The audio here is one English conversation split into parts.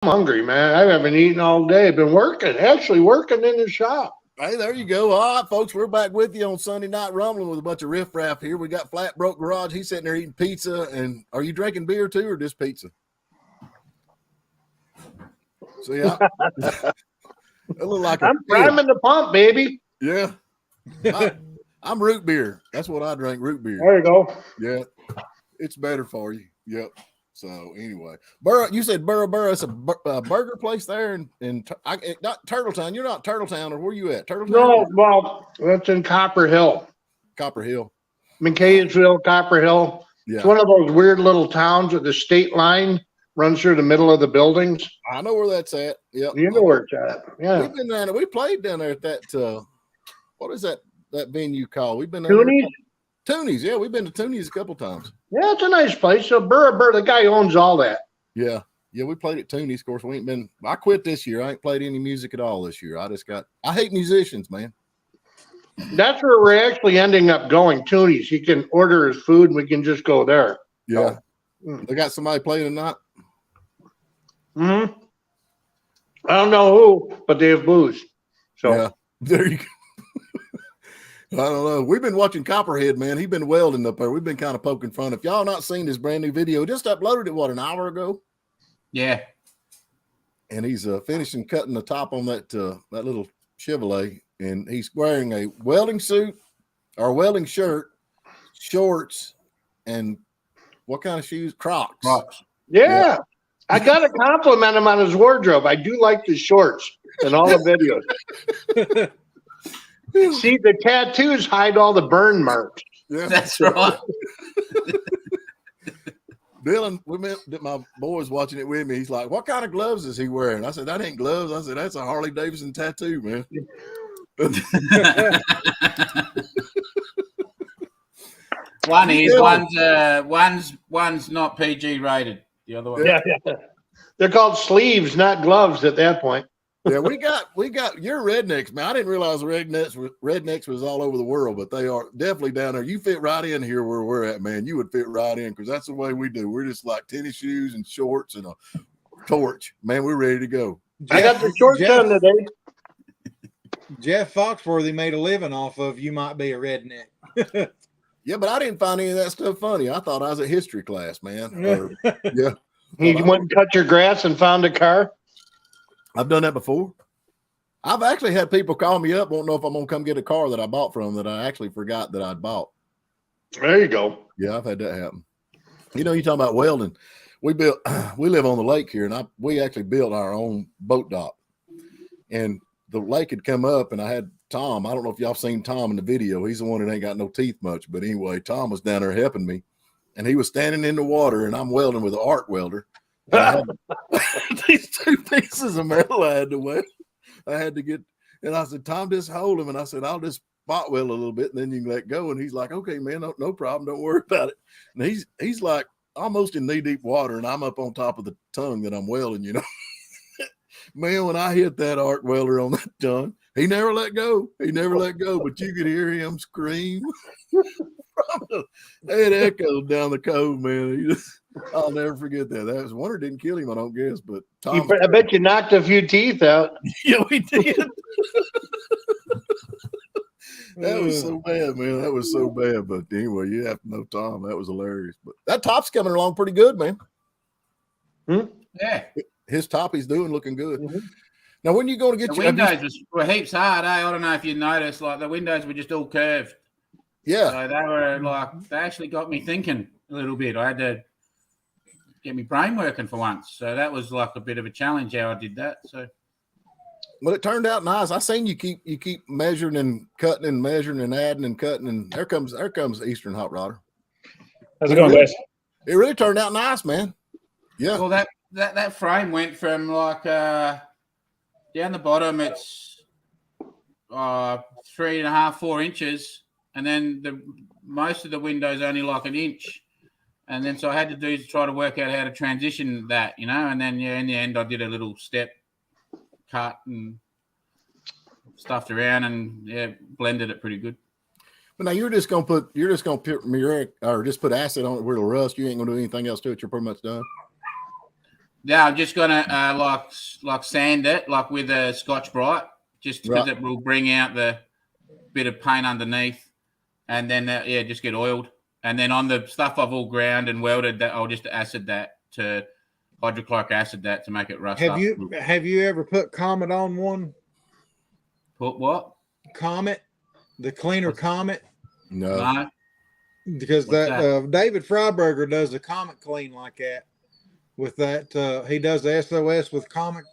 hungry, man. I haven't eaten all day. I've been actually working in the shop. Hey, there you go. All right, folks, we're back with you on Sunday Night Rumbling with a bunch of riffraff here. We got Flat Broke Garage. He's sitting there eating pizza. And are you drinking beer too, or just pizza? So yeah, a little like I'm priming the pump, baby. Yeah, I'm root beer. That's what I drink. Root beer. There you go. Yeah, it's better for you. Yep. So anyway, Burro, you said Burro. It's a burger place there in not Turtletown. You're not Turtletown, or where you at? Turtletown? No, well, that's in Copper Hill. Copper Hill. McCaysville, Copper Hill. Yeah. It's one of those weird little towns with the state line runs through the middle of the buildings. I know where that's at. Yep. You know where it's at. Yeah. We've been down there. We played down there at that what is that venue called? We've been Toonies? Toonies, yeah, we've been to Toonies a couple times. Yeah, it's a nice place. So Burr, the guy owns all that. Yeah, we played at Toonies. Of course, we ain't been. I quit this year. I ain't played any music at all this year. I hate musicians, man. That's where we're actually ending up going. Toonies. He can order his food, and we can just go there. Yeah, they got somebody playing tonight. I don't know who, but they have booze. So yeah, there you go. I don't know. We've been watching Copperhead, man. He's been welding up there. We've been kind of poking fun. If y'all not seen his brand new video, just uploaded it, an hour ago? Yeah. And he's finishing cutting the top on that little Chevrolet, and he's wearing a welding suit or welding shirt, shorts, and what kind of shoes? Crocs. Yeah. I got to compliment him on his wardrobe. I do like the shorts in all the videos. See, the tattoos hide all the burn marks. Yeah. That's right. Dylan, my boy's watching it with me. He's like, "What kind of gloves is he wearing?" I said, "That ain't gloves." I said, "That's a Harley Davidson tattoo, man." One's not PG rated. The other one, yeah. They're called sleeves, not gloves. At that point. Yeah, we got your rednecks, man. I didn't realize rednecks was all over the world, but they are definitely down there. You fit right in here where we're at, man. You would fit right in because that's the way we do. We're just like tennis shoes and shorts and a torch, man. We're ready to go. I got the shorts on today. Jeff Foxworthy made a living off of "You Might Be a Redneck." Yeah, but I didn't find any of that stuff funny. I thought I was a history class, man. Yeah, you went and cut your grass and found a car. I've done that before. I've actually had people call me up, won't know if I'm going to come get a car that I bought from that I actually forgot that I'd bought. There you go. Yeah, I've had that happen. You know, you talking about welding. We live on the lake here, and we actually built our own boat dock. And the lake had come up, and I had Tom. I don't know if y'all seen Tom in the video. He's the one that ain't got no teeth much. But anyway, Tom was down there helping me, and he was standing in the water, and I'm welding with an arc welder. These two pieces of metal I had to weld. I had to get, and I said, "Tom, just hold him." And I said, "I'll just spot weld a little bit, and then you can let go." And he's like, "Okay, man, no problem. Don't worry about it." And he's like almost in knee deep water, and I'm up on top of the tongue that I'm welding. You know, man, when I hit that arc welder on that tongue, he never let go. He never let go, but you could hear him scream. It echoed down the cove, man. I'll never forget that. That was wonder didn't kill him, I don't guess, but Tom. I bet you knocked a few teeth out. Yeah, we did. That was so bad, man. That was so bad. But anyway, you have to know Tom. That was hilarious. But that top's coming along pretty good, man. Yeah. His top he's doing looking good. Mm-hmm. Now, when you going to get the windows were heaps hard, I don't know if you noticed, like the windows were just all curved. Yeah. So they were like, they actually got me thinking a little bit. I had to get my brain working for once. So that was like a bit of a challenge how I did that. So, well, it turned out nice. I seen you keep measuring and cutting and measuring and adding and cutting, and there comes Eastern Hot Rodder. How's it going, guys? It really turned out nice, man. Yeah. Well, that frame went from like down the bottom, it's 3.5, 4 inches, and then most of the windows only like an inch. And then so I had to try to work out how to transition that, you know, and then in the end I did a little step cut and stuffed around and blended it pretty good. But now you're just gonna put muriatic or just put acid on it where it'll rust. You ain't gonna do anything else to it. You're pretty much done. Yeah, I'm just gonna like sand it like with a Scotch Brite, just because Right. it will bring out the bit of paint underneath, and then just get oiled. And then on the stuff I've all ground and welded, that I'll just acid that to hydrochloric acid that to make it rust Have up. you ever put Comet on one? Put what? Comet, the cleaner Comet, No. No. because What's that David Freiberger does a Comet clean like that. With that, he does the SOS with Comet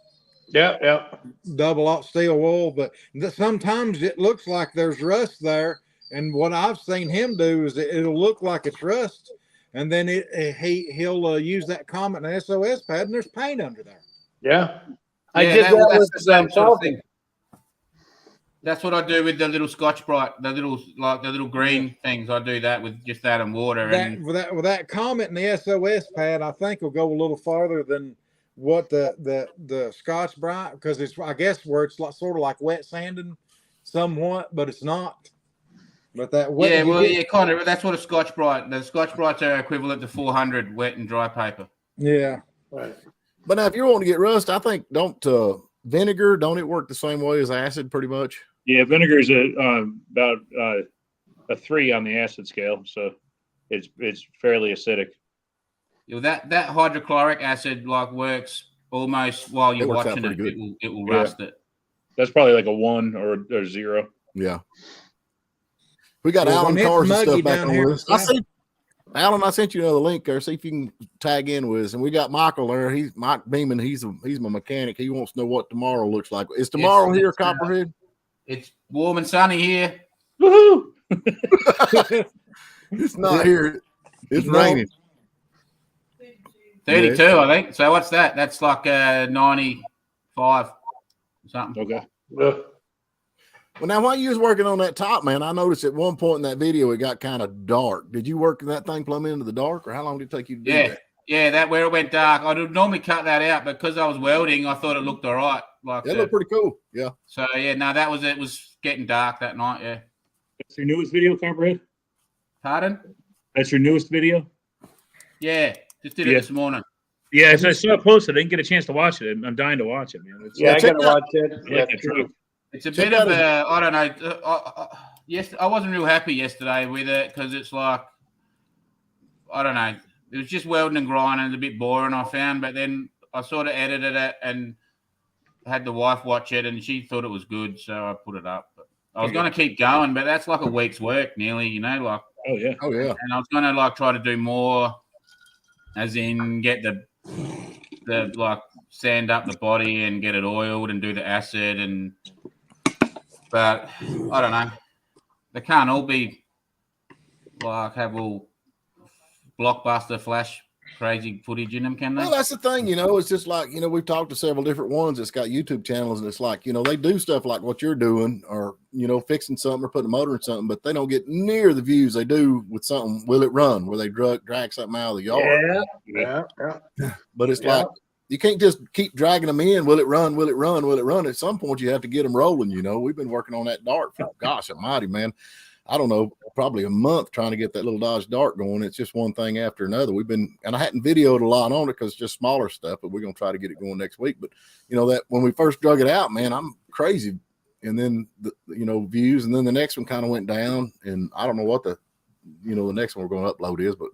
Yeah. double aught steel wool, but sometimes it looks like there's rust there. And what I've seen him do is it'll look like it's rust, and then he'll use that Comet and SOS pad, and there's paint under there. Yeah. I Yeah, did that that's with the same sort of Falcon. thing. That's what I do with the little Scotch Brite, the little green things. I do that with just that and water. And With that Comet and the SOS pad, I think will go a little farther than what the Scotch Brite, because it's, I guess, where it's like sort of like wet sanding somewhat, but it's not. But that wet, kind of. That's what a Scotch Brite. The Scotch Brites are equivalent to 400 wet and dry paper. yeah. Right. But now, if you're wanting to get rust, I think don't vinegar. Don't it work the same way as acid, pretty much? Yeah, vinegar is about a 3 on the acid scale, so it's fairly acidic. You know, that hydrochloric acid like works almost while you're It works out watching it. pretty It will Yeah. rust it. That's probably like a 1 or 0. Yeah. We got Well, Alan when it's Cars and muggy stuff back down on here, with us. Alan, I sent you another link there. See if you can tag in with us. And we got Michael there. He's Mike Beeman. He's my mechanic. He wants to know what tomorrow looks like. Is tomorrow here, Copperhead? It's warm and sunny here. Woohoo! It's not here. It's No. raining. 32, I think. So what's that? That's like 95 or something. Okay. Ugh. Well, now while you was working on that top, man, I noticed at one point in that video it got kind of dark. Did you work that thing plumb into the dark, or how long did it take you to do Yeah. that? Yeah, that where it went dark. I would normally cut that out, but because I was welding, I thought it looked all right. Like That looked pretty cool. Yeah. so, yeah. No, it was getting dark that night. Yeah. That's your newest video, Copperhead? Pardon? That's your newest video? Yeah, just did it Yeah. this morning. Yeah, so I saw it posted. I didn't get a chance to watch it. I'm dying to watch it, man. It's, Yeah, I check gotta out- watch it. I Yeah, like that true. truck. It's a Check bit of out I don't know. Yes, I wasn't real happy yesterday with it because it's like, I don't know. It was just welding and grinding. It's a bit boring, I found. But then I sort of edited it and had the wife watch it, and she thought it was good, so I put it up. But I was going to keep going, but that's like a week's work nearly, like. Oh, yeah. Oh yeah. And I was going to like try to do more, as in get the like sand up the body and get it oiled and do the acid but I don't know. They can't all be like have all blockbuster flash crazy footage in them, can they? Well, that's the thing, it's just like, we've talked to several different ones that's got YouTube channels, and it's like, they do stuff like what you're doing or, fixing something or putting a motor in something, but they don't get near the views they do with something, Will It Run, where they drag something out of the yard. Yeah. But it's Yeah. like, you can't just keep dragging them in. Will it run? Will it run? Will it run? At some point, you have to get them rolling. We've been working on that dart for, gosh almighty, man. I don't know, probably a month trying to get that little Dodge Dart going. It's just one thing after another. And I hadn't videoed a lot on it because it's just smaller stuff, but we're going to try to get it going next week. But, that when we first drug it out, man, I'm crazy. And then, views, and then the next one kind of went down. And I don't know what the next one we're going to upload is, but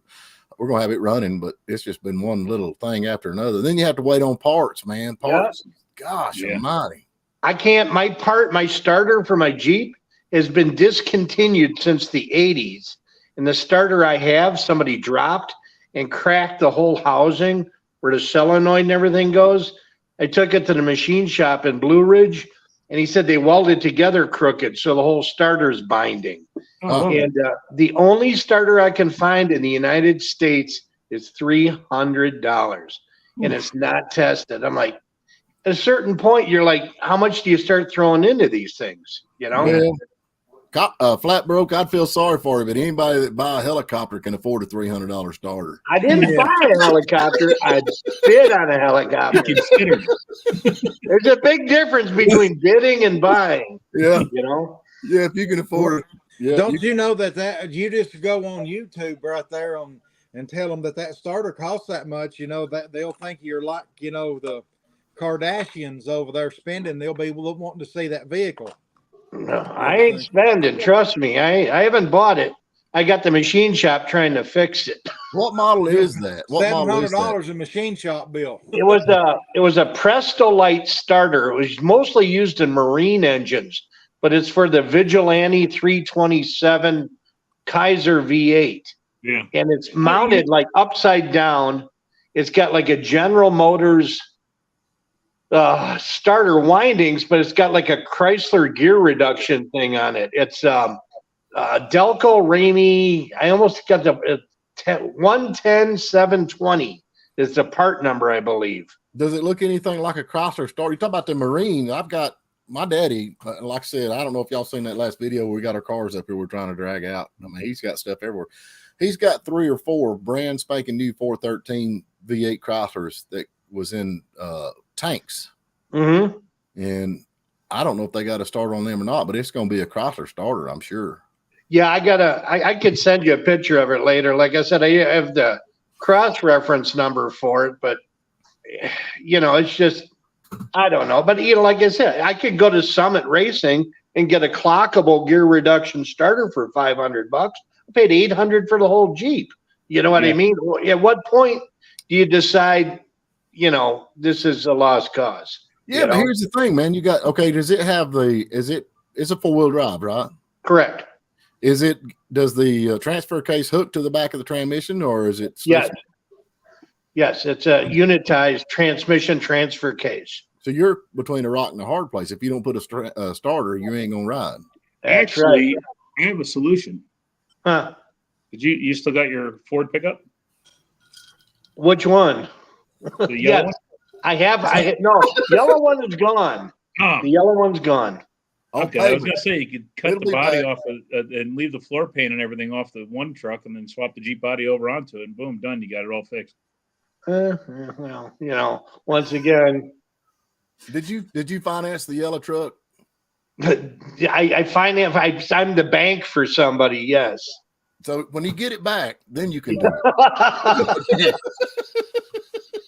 we're going to have it running. But it's just been one little thing after another. Then you have to wait on parts, man. Parts, gosh almighty. I can't. My starter for my Jeep has been discontinued since the 80s. And the starter I have, somebody dropped and cracked the whole housing where the solenoid and everything goes. I took it to the machine shop in Blue Ridge, and he said they welded together crooked, so the whole starter is binding. Oh, And the only starter I can find in the United States is $300, and it's not tested. I'm like, at a certain point, you're like, how much do you start throwing into these things? Flat broke, I'd feel sorry for you, but anybody that buy a helicopter can afford a $300 starter. I didn't buy a helicopter. I bid on a helicopter. consider. There's a big difference between bidding and buying, Yeah, Yeah, if you can afford it. Yeah, Don't you know that you just go on YouTube right there on and tell them that starter costs that much, that they'll think you're like, the Kardashians over there spending. They'll be wanting to see that vehicle. No, I ain't spending. Trust me. I haven't bought it. I got the machine shop trying to fix it. What model is that? What model is that? $700 a machine shop bill. It was a Prestolite starter. It was mostly used in marine engines, but it's for the Vigilante 327 Kaiser V8. Yeah. And it's mounted like upside down. It's got like a General Motors starter windings, but it's got like a Chrysler gear reduction thing on it. It's Delco Ramey. I almost got the 110720 is the part number, I believe. Does it look anything like a Chrysler starter? You talk about the Marine. I've got my daddy, like I said, I don't know if y'all seen that last video where we got our cars up here we're trying to drag out. I mean, he's got stuff everywhere. He's got 3 or 4 brand spanking new 413 V8 Chryslers that was in tanks. Mm-hmm. And I don't know if they got a starter on them or not, but it's going to be a Chrysler starter, I'm sure. Yeah, I could send you a picture of it later. Like I said, I have the cross reference number for it, but it's just, I don't know. But like I said, I could go to Summit Racing and get a clockable gear reduction starter for $500. I paid $800 for the whole Jeep. You know what I mean? At what point do you decide, this is a lost cause? Yeah, but here's the thing, man. You got, does it have it's a 4-wheel drive, right? Correct. Does the transfer case hook to the back of the transmission, or is it? Yes. Yes, it's a unitized transmission transfer case. So you're between a rock and a hard place. If you don't put a starter, you ain't gonna ride. That's Actually, right. I have a solution. Huh? Did you still got your Ford pickup? Which one? The yellow Yes, I have. No, yellow one is gone. one? The yellow one's gone. Okay, I was gonna say you could cut It'll the be body back. off and leave the floor paint and everything off the one truck, and then swap the Jeep body over onto it, and boom, done. You got it all fixed. Well, once again, Did you finance the yellow truck? I finance. I'm the bank for somebody. Yes. So when you get it back, then you can do it.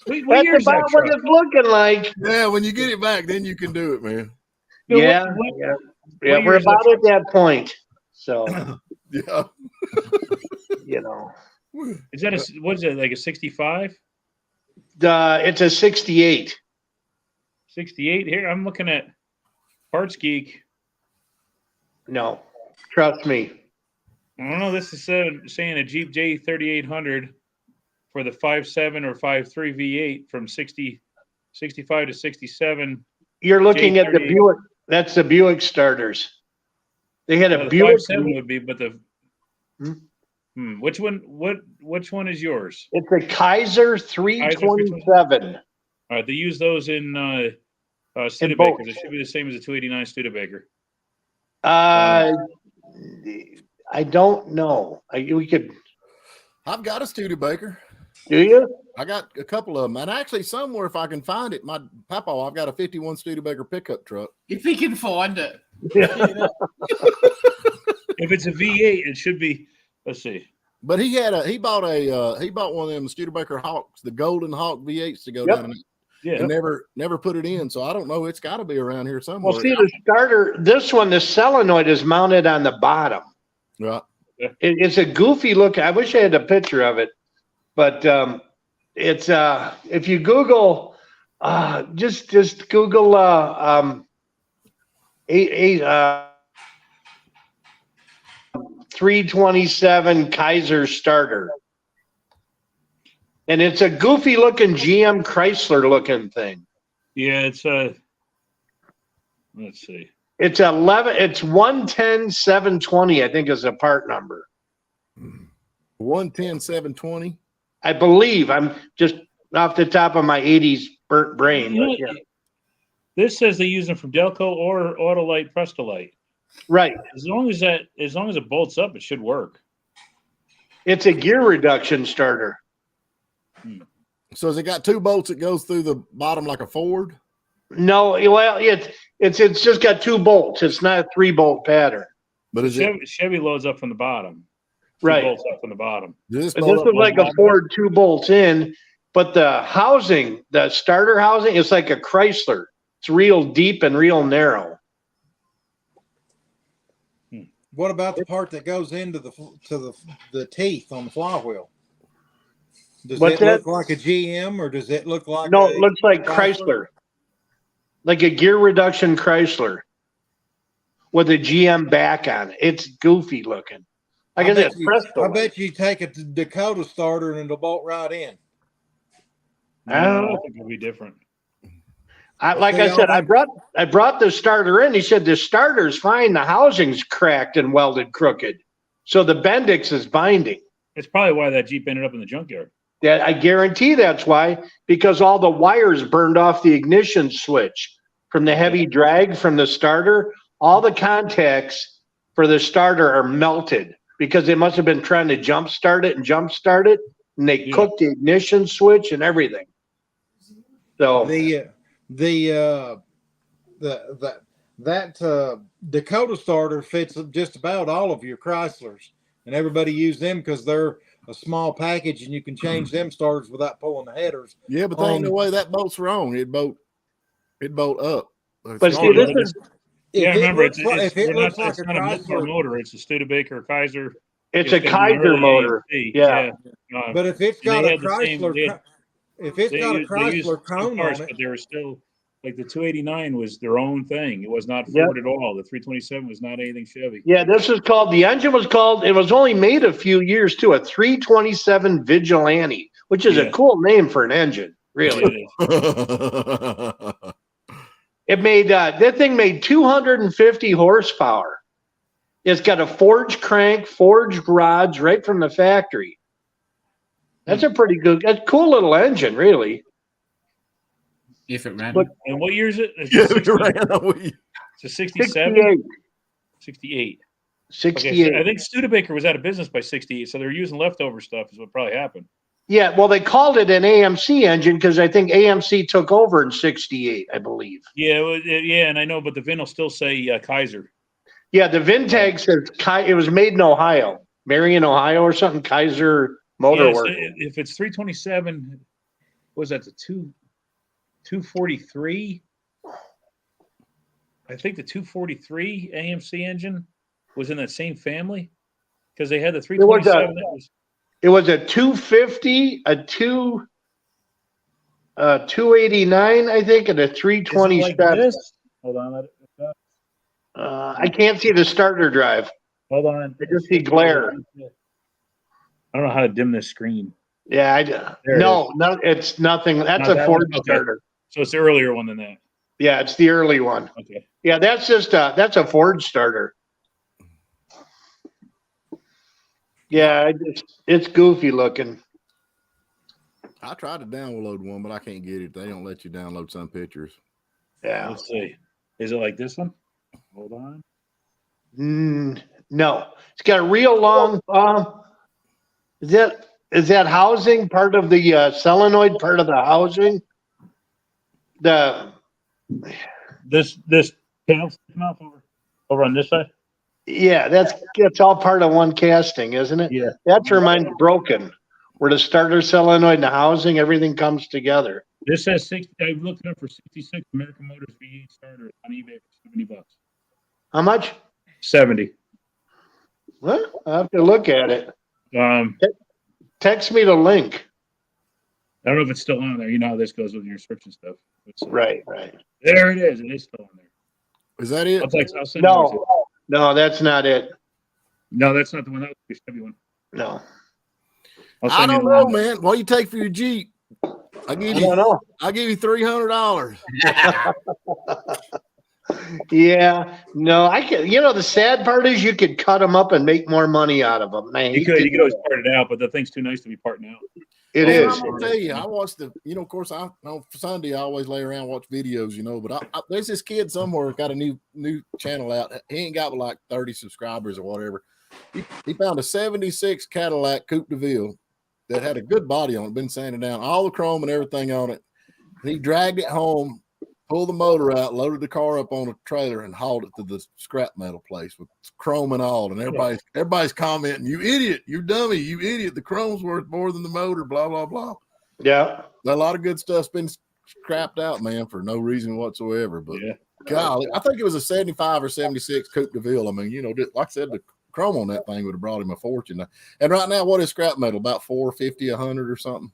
What That's year is that about what truck? it's looking like. Yeah, when you get it back, then you can do it, man. Yeah, What yeah. year We're is that about at that point. So, Yeah. is that what is it, like a 65? It's a 68. 68? Here, I'm looking at Parts Geek. No, trust me. I don't know. This is saying a Jeep J3800 for the 5.7 or 5.3 V8 from 65 to 67. You're looking at the J38. Buick. That's the Buick starters. They had a The Buick. 5.7 would be, but the which one? Which one is yours? It's a Kaiser 327. All right, they use those in both. Studebakers. It should be the same as a 289 Studebaker. I don't know. We could. I've got a Studebaker. Do you? I got a couple of them, and actually somewhere, if I can find it, my papa, I've got a 51 Studebaker pickup truck. If he can find it. If it's a V8, it should be. Let's see. But he bought one of them Studebaker Hawks, the Golden Hawk V8s to go Yep. down in it, Yeah. and never put it in. So I don't know. It's got to be around here somewhere. Well, see, the starter. This one, the solenoid is mounted on the bottom. Right. It's a goofy look. I wish I had a picture of it, but it's if you Google, just Google 327 Kaiser starter, and it's a goofy looking GM Chrysler looking thing. Yeah, it's let's see. It's 110720, I think, is a part number. 110-720. I believe. I'm just off the top of my 80s burnt brain. You know, but yeah. This says they use them from Delco or Autolite Prestolite. Right. As long as it bolts up, it should work. It's a gear reduction starter. So has it got 2 bolts that goes through the bottom like a Ford? No, well, it's just got 2 bolts. It's not a 3-bolt pattern. But is it? Chevy loads up from the bottom. Right. bolts up on the bottom. This But this is like a Ford 2 bolts in, but the housing, the starter housing, is like a Chrysler. It's real deep and real narrow. What about the part that goes into the teeth on the flywheel? Does What's it that? look like a GM or does it look like No, a it looks like Chrysler? Chrysler, like a gear reduction Chrysler with a GM back on it. It's goofy looking. Like I said, I bet you take a Dakota starter and it'll bolt right in. No, I think it'll be different. Like I said, I brought the starter in. He said the starter's fine. The housing's cracked and welded crooked. So the Bendix is binding. It's probably why that Jeep ended up in the junkyard. That I guarantee that's why, because all the wires burned off the ignition switch from the heavy drag from the starter. All the contacts for the starter are melted because they must have been trying to jump start it, and they cooked the ignition switch and everything. So that Dakota starter fits just about all of your Chryslers, and everybody used them because they're a small package and you can change them starters without pulling the headers. Yeah, but there ain't no way that bolt's wrong. It bolt up. But see, this is remember, it's not a Chrysler motor. It's a Studebaker Kaiser. it's a Kaiser motor. Yeah. But if it's got a Chrysler, They used cone parts, on it, but they were still like the 289 was their own thing. It was not Ford at all. The 327 was not anything Chevy. Yeah, this is called, the engine was called, it was only made a few years too, a 327 Vigilante, which is a cool name for an engine, really. It made, that thing made 250 horsepower. It's got a forged crank, forged rods right from the factory. That's a pretty good, that's a cool little engine, really. If it ran. And what year is it? It's Yeah, a 60 right. it's a 67? 68. 68. 68. I think Studebaker was out of business by 68, so they're using leftover stuff is what probably happened. Yeah, well, they called it an AMC engine because I think AMC took over in 68, I believe. Yeah, and I know, but the VIN will still say Kaiser. Yeah, the VIN tag says it was made in Ohio, Marion, Ohio or something, Kaiser Motor Works. If it's 327, was that the 243? I think the 243 AMC engine was in that same family because they had the 327. It was a 250, a 289, I think, and a 327. Like hold on. I can't see the starter drive. Hold on. I just see glare. I don't know how to dim this screen. Yeah, no, it's nothing. That's a Ford starter. So it's the earlier one than that. Yeah, it's the early one. Okay. Yeah, that's a Ford starter. Yeah, it's goofy looking. I tried to download one, but I can't get it. They don't let you download some pictures. Yeah. Let's see. Is it like this one? Hold on. No, it's got a real long. Is that housing part of the solenoid part of the housing? This panel sticking off over on this side. Yeah, that's all part of one casting, isn't it? Yeah. That's where mine's broken. Where the starter solenoid and the housing, everything comes together. This says 60. I looked it up for 66 American Motors V8 starter on eBay for $70. How much? 70. Well, I have to look at it. Text me the link. I don't know if it's still on there. You know how this goes with your searching stuff. Right. There it is. It is still on there. Is that it? I'll send you No, that's not it. No, that's not the one. That was the Chevy one. No. I don't know, man. What do you take for your Jeep? I give you $300. Yeah, no, I can. You know, the sad part is you could cut them up and make more money out of them. You could always part it out, but the thing's too nice to be parting out. It is. I'm gonna tell you, I watched of course, on Sunday I always lay around and watch videos, but there's this kid somewhere got a new channel out. He ain't got like 30 subscribers or whatever. He found a 76 Cadillac Coupe de Ville that had a good body on it, been sanded down, all the chrome and everything on it. He dragged it home pulled the motor out, loaded the car up on a trailer, and hauled it to the scrap metal place with chrome and all. And everybody's commenting, "You idiot! You dummy! You idiot! The chrome's worth more than the motor." Blah blah blah. Yeah. A lot of good stuff's been scrapped out, man, for no reason whatsoever. But Yeah. golly, I think it was a 75 or 76 Coupe de Ville. I mean, like I said, the chrome on that thing would have brought him a fortune. And right now, what is scrap metal? About 450, 100 or something.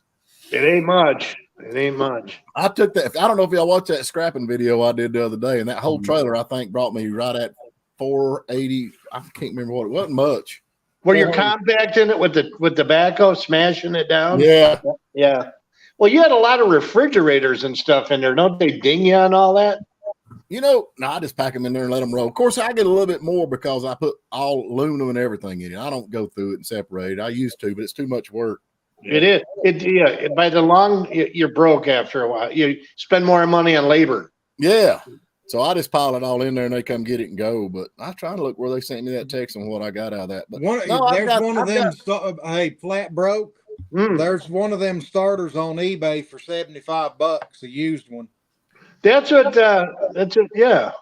It ain't much. It ain't much. I took that. I don't know if y'all watched that scrapping video I did the other day, and that whole trailer I think brought me right at 480. I can't remember what it wasn't much. Were you compacting it with tobacco, smashing it down? Yeah. Yeah. Well, you had a lot of refrigerators and stuff in there. Don't they ding you on all that? No, I just pack them in there and let them roll. Of course, I get a little bit more because I put all aluminum and everything in it. I don't go through it and separate it. I used to, but it's too much work. It is. Yeah. By the long, you're broke after a while. You spend more money on labor. Yeah. So I just pile it all in there and they come get it and go. But I try to look where they sent me that text and what I got out of that. But Hey, Flat Broke. There's one of them starters on eBay for $75, a used one. That's what. That's it. Yeah.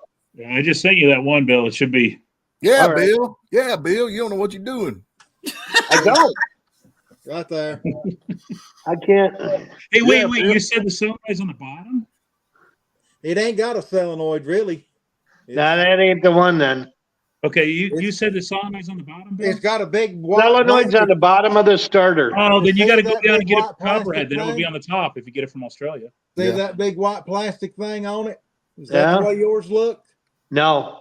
I just sent you that one, Bill. It should be. Yeah, All right. Bill. Yeah, Bill. You don't know what you're doing. I don't. Right there. I can't. Hey, wait. Bill. You said the solenoid's on the bottom? It ain't got a solenoid, really. No, that ain't the one then. Okay, you said the solenoid's on the bottom, Bill? It's got a big white Solenoid's on the bottom of the starter. Oh, then you got to go that down and big get it white from Copperhead. Then plastic it'll be thing? on the top if you get it from Australia. See Yeah. that big white plastic thing on it? Is that Yeah. the way yours look? No.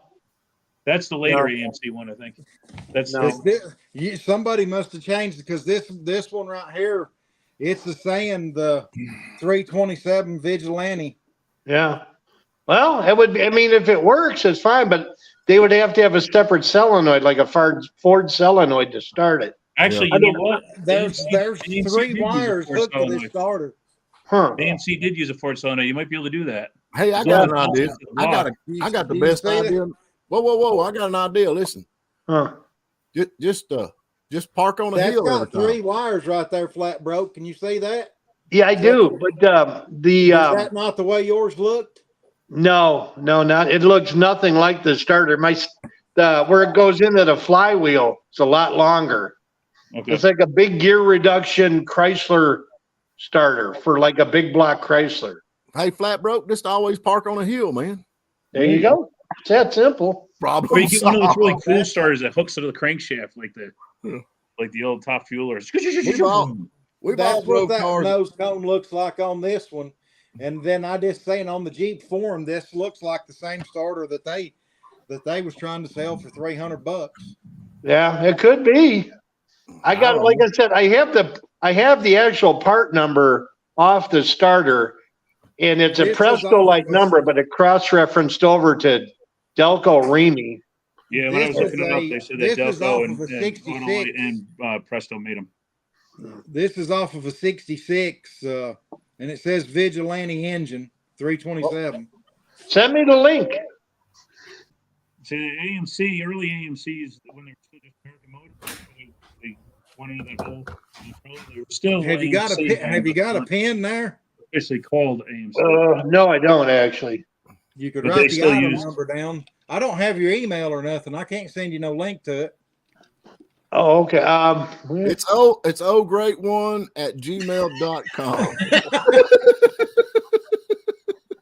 That's the later No. AMC one, I think. That's No. Somebody must have changed it because this one right here, it's the saying the 327 Vigilante. Yeah. Well, it would be, I mean, if it works, it's fine, but they would have to have a separate solenoid, like a Ford solenoid to start it. actually, Yeah. you know what? There's AMC did three use a wires Ford hooked to this solenoid. starter. Huh. AMC did use a Ford solenoid. You might be able to do that. Hey, I Yeah. got an idea. I got the Do you best see that? idea. Whoa. I got an idea. Listen, Huh. just park on a That's hill every got time. 3 wires right there, Flat Broke. Can you see that? Yeah, I do. But Is that not the way yours looked? no, not. It looks nothing like the starter. Where it goes into the flywheel, it's a lot longer. Okay. It's like a big gear reduction Chrysler starter for like a big block Chrysler. Hey, Flat Broke, just always park on a hill, man. There you go. It's that simple. Problem Or you get one of those really solved. cool starters that hooks to the crankshaft, like the old Top Fuelers. We've all That's what drove that cars. nose cone looks like on this one. And then I just saying on the Jeep forum, this looks like the same starter that they was trying to sell for $300. Yeah, it could be. I got, don't like know. I said, I have the actual part number off the starter, and it's a This is Presto-like off of- number, but it cross-referenced over to Delco Remy. Yeah, when I was This looking is it up, a- they said this that is off Delco of a and 66. Presto made them. This is off of a 66, and it says Vigilante engine, 327. Send me the link. See, the AMC, early AMCs, when they were still just American Motors, they went into that whole control. They were still Have you got a AMC, have you got a but pin there? officially called AMC. No, I don't actually. You could But they write the still item use- number down. I don't have your email or nothing. I can't send you no link to it. Oh, okay. It's great1@gmail.com.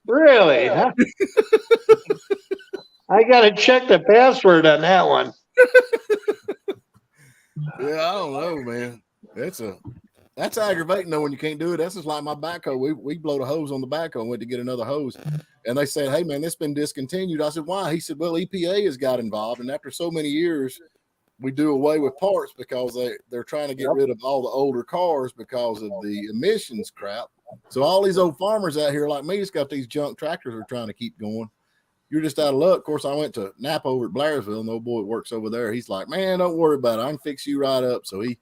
Really? Huh? I got to check the password on that one. Yeah, I don't know, man. That's aggravating though when you can't do it. That's just like my backhoe. We blowed a hose on the backhoe and went to get another hose. And they said, "Hey man, this been discontinued." I said, "Why?" He said, "Well, EPA has got involved, and after so many years, we do away with parts because they're trying to get rid of all the older cars because of the emissions crap. So all these old farmers out here like me just got these junk tractors are trying to keep going. You're just out of luck." Of course, I went to Napa over at Blairsville, and the old boy that works over there, he's like, "Man, don't worry about it. I can fix you right up." So he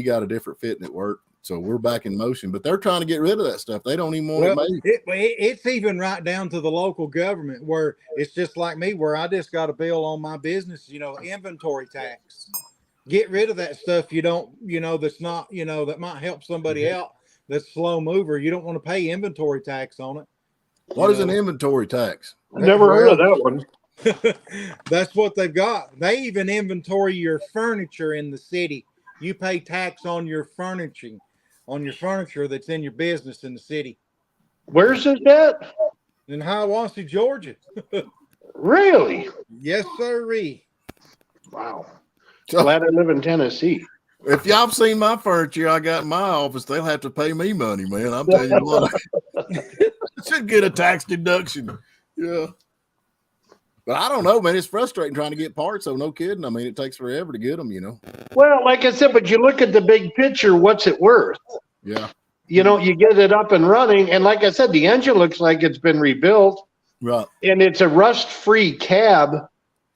got a different fitting at work. So we're back in motion, but they're trying to get rid of that stuff. They don't even want Well, it made. it's even right down to the local government where it's just like me, where I just got a bill on my business, inventory tax. Get rid of that stuff you don't, that's not, that might help somebody out that's slow mover. You don't want to pay inventory tax on it. What is an inventory tax? Never heard of that one. That's what they've got. They even inventory your furniture in the city. You pay tax on your furniture that's in your business in the city. Where's this at? In Hiawassee, Georgia. Really? Yes, sirree. Wow. So, Glad I live in Tennessee. if y'all have seen my furniture I got in my office, they'll have to pay me money, man. I'm telling you what. I should get a tax deduction. Yeah. But I don't know, man. It's frustrating trying to get parts, so no kidding. I mean, it takes forever to get them, you know. Well, like I said, but you look at the big picture, what's it worth? Yeah. You know, you get it up and running, and like I said, the engine looks like it's been rebuilt, Right. and it's a rust-free cab.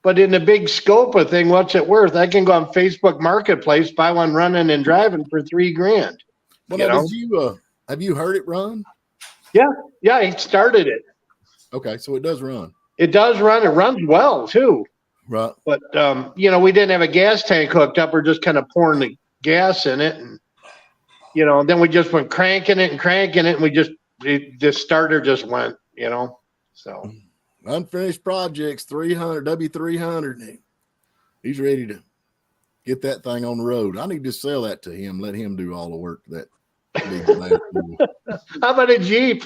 But in the big scope of thing, what's it worth? I can go on Facebook Marketplace, buy one running and driving for $3,000. Well, You now, know? have you heard it run? Yeah, I started it. Okay, so it does run. It does run. It runs well too. Right. But you know, we didn't have a gas tank hooked up. We're just kind of pouring the gas in it, and you know, then we just went cranking it, and the starter just went. You know, so Unfinished projects, 300, W300. He's ready to get that thing on the road. I need to sell that to him, let him do all the work that big man. how about a Jeep?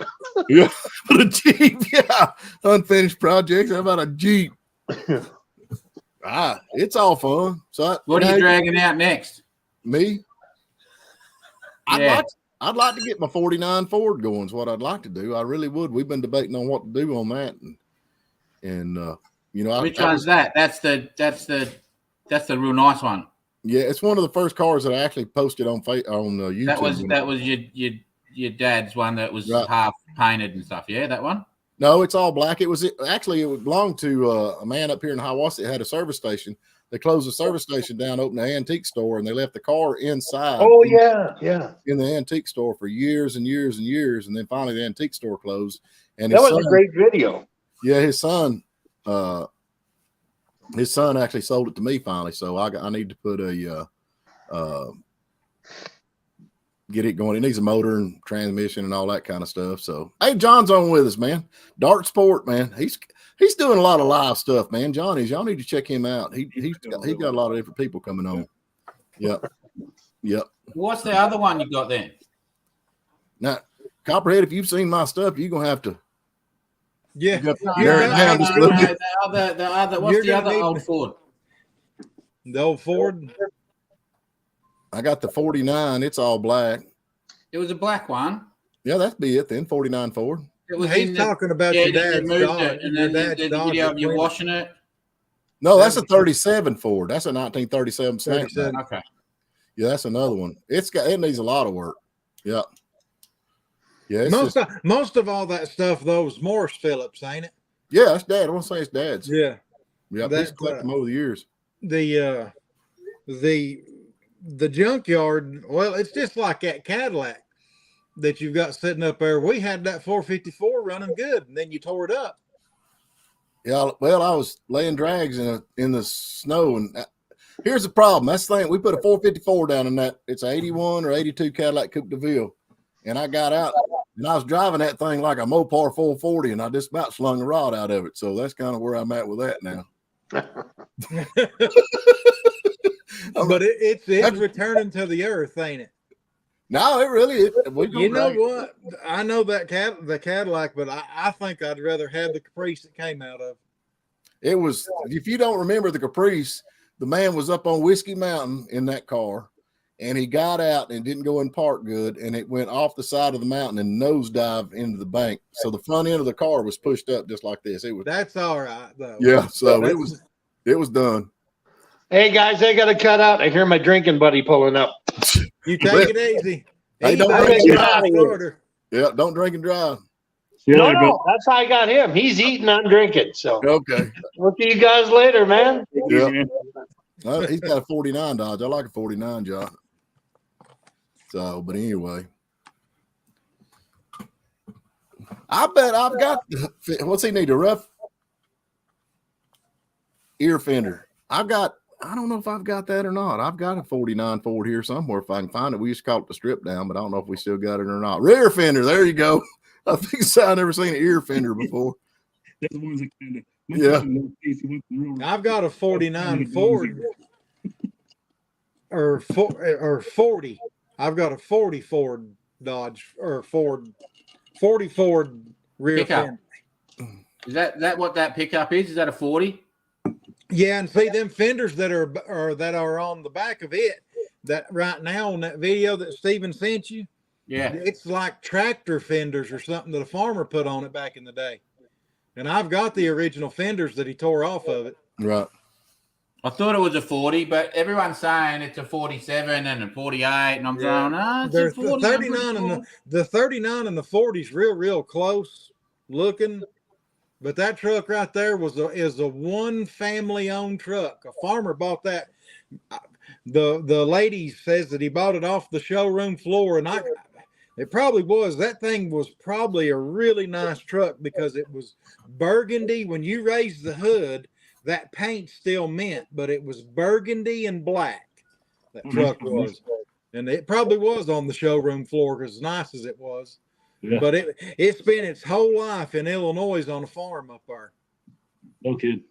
Yeah, a Jeep. Yeah, unfinished projects. How about a Jeep? It's all fun. So, What are you dragging out next? Me? Yeah. I'd like to get my 49 Ford going. Is what I'd like to do. I really would. We've been debating on what to do on that, and you know, Which one's that? That's the real nice one. Yeah, it's one of the first cars that I actually posted on YouTube. That was your dad's one that was Right. half painted and stuff. Yeah, that one. No, it's all black. It belonged to a man up here in Hiawassee that had a service station. They closed the service station down, opened an antique store, and they left the car inside. Oh yeah. In the antique store for years and years and years, and then finally the antique store closed. And That was a great video. Yeah, his son actually sold it to me finally. So I need to put get it going. It needs a motor and transmission and all that kind of stuff. So hey, John's on with us, man. Dart Sport, man. He's doing a lot of live stuff, man. Y'all need to check him out. He got a lot of different people coming on. Yep. What's the other one you got then? Now, Copperhead, if you've seen my stuff, you're gonna have to. Yeah. No, Narrow it down just a little bit. the other. What's the other old Ford? The old Ford. I got the 49. It's all black. It was a black one. Yeah, that'd be it then. 49 Ford. It was He's in talking about yeah, your you dad's moved dog. it, and Your then dad's the dog. video of you washing it. No, that's a 37 Ford. That's a 1937 Snapback. 37. Okay. Yeah, that's another one. It needs a lot of work. Yeah. Yeah, Most of all that stuff though is Morris Phillips, ain't it? yeah, it's dad. I want to say it's dad's. Yeah. Yeah, That's he's collected them over the years. The junkyard, well, it's just like that Cadillac that you've got sitting up there. We had that 454 running good, and then you tore it up. Yeah, well, I was laying drags in the snow, and here's the problem. That's the thing. We put a 454 down in that. It's an 81 or 82 Cadillac Coupe de Ville, and I got out, and I was driving that thing like a Mopar 440, and I just about slung a rod out of it. So that's kind of where I'm at with that now. But it's returning to the earth, ain't it? No, it really. You know what? I know that the Cadillac, but I think I'd rather have the Caprice that came out of. It was. If you don't remember the Caprice, the man was up on Whiskey Mountain in that car, and he got out and didn't go in park good, and it went off the side of the mountain and nosedived into the bank. So the front end of the car was pushed up just like this. It was. That's all right, though. Yeah. So it was done. Hey guys, I got to cut out. I hear my drinking buddy pulling up. You take it easy. Hey, don't drink and drive. Yeah, don't drink and drive. No, that's how I got him. He's eating, I'm drinking. So Okay. we'll see you guys later, man. Yeah. He's got a 49 Dodge. I like a 49, John. So, but anyway. I bet I've got what's he need? A rough ear fender. I don't know if I've got that or not. I've got a 49 Ford here somewhere if I can find it. We used to call it the strip down, but I don't know if we still got it or not. Rear fender. There you go. I think so. I never seen an ear fender before. They're the ones that kind of. Yeah. I've got a 49 Ford or 40. I've got a 40 Ford Dodge or 40 Ford rear Pickup. fender. Is that what that pickup is? Is that a 40? Yeah, and see them fenders that are on the back of it. That right now on that video that Steven sent you, Yeah. it's like tractor fenders or something that a farmer put on it back in the day. And I've got the original fenders that he tore off of it. Right. I thought it was a 40, but everyone's saying it's a 47 and a 48, and I'm Yeah. going, it's There's a 40. the 39 and the 39 and the 40's real close looking. But that truck right there is a one family owned truck. A farmer bought that. The lady says that he bought it off the showroom floor, and it probably was. That thing was probably a really nice truck because it was burgundy. When you raised the hood, that paint still mint, but it was burgundy and black. That truck was, and it probably was on the showroom floor as nice as it was. Yeah. But it spent its whole life in Illinois on a farm up there. No kid.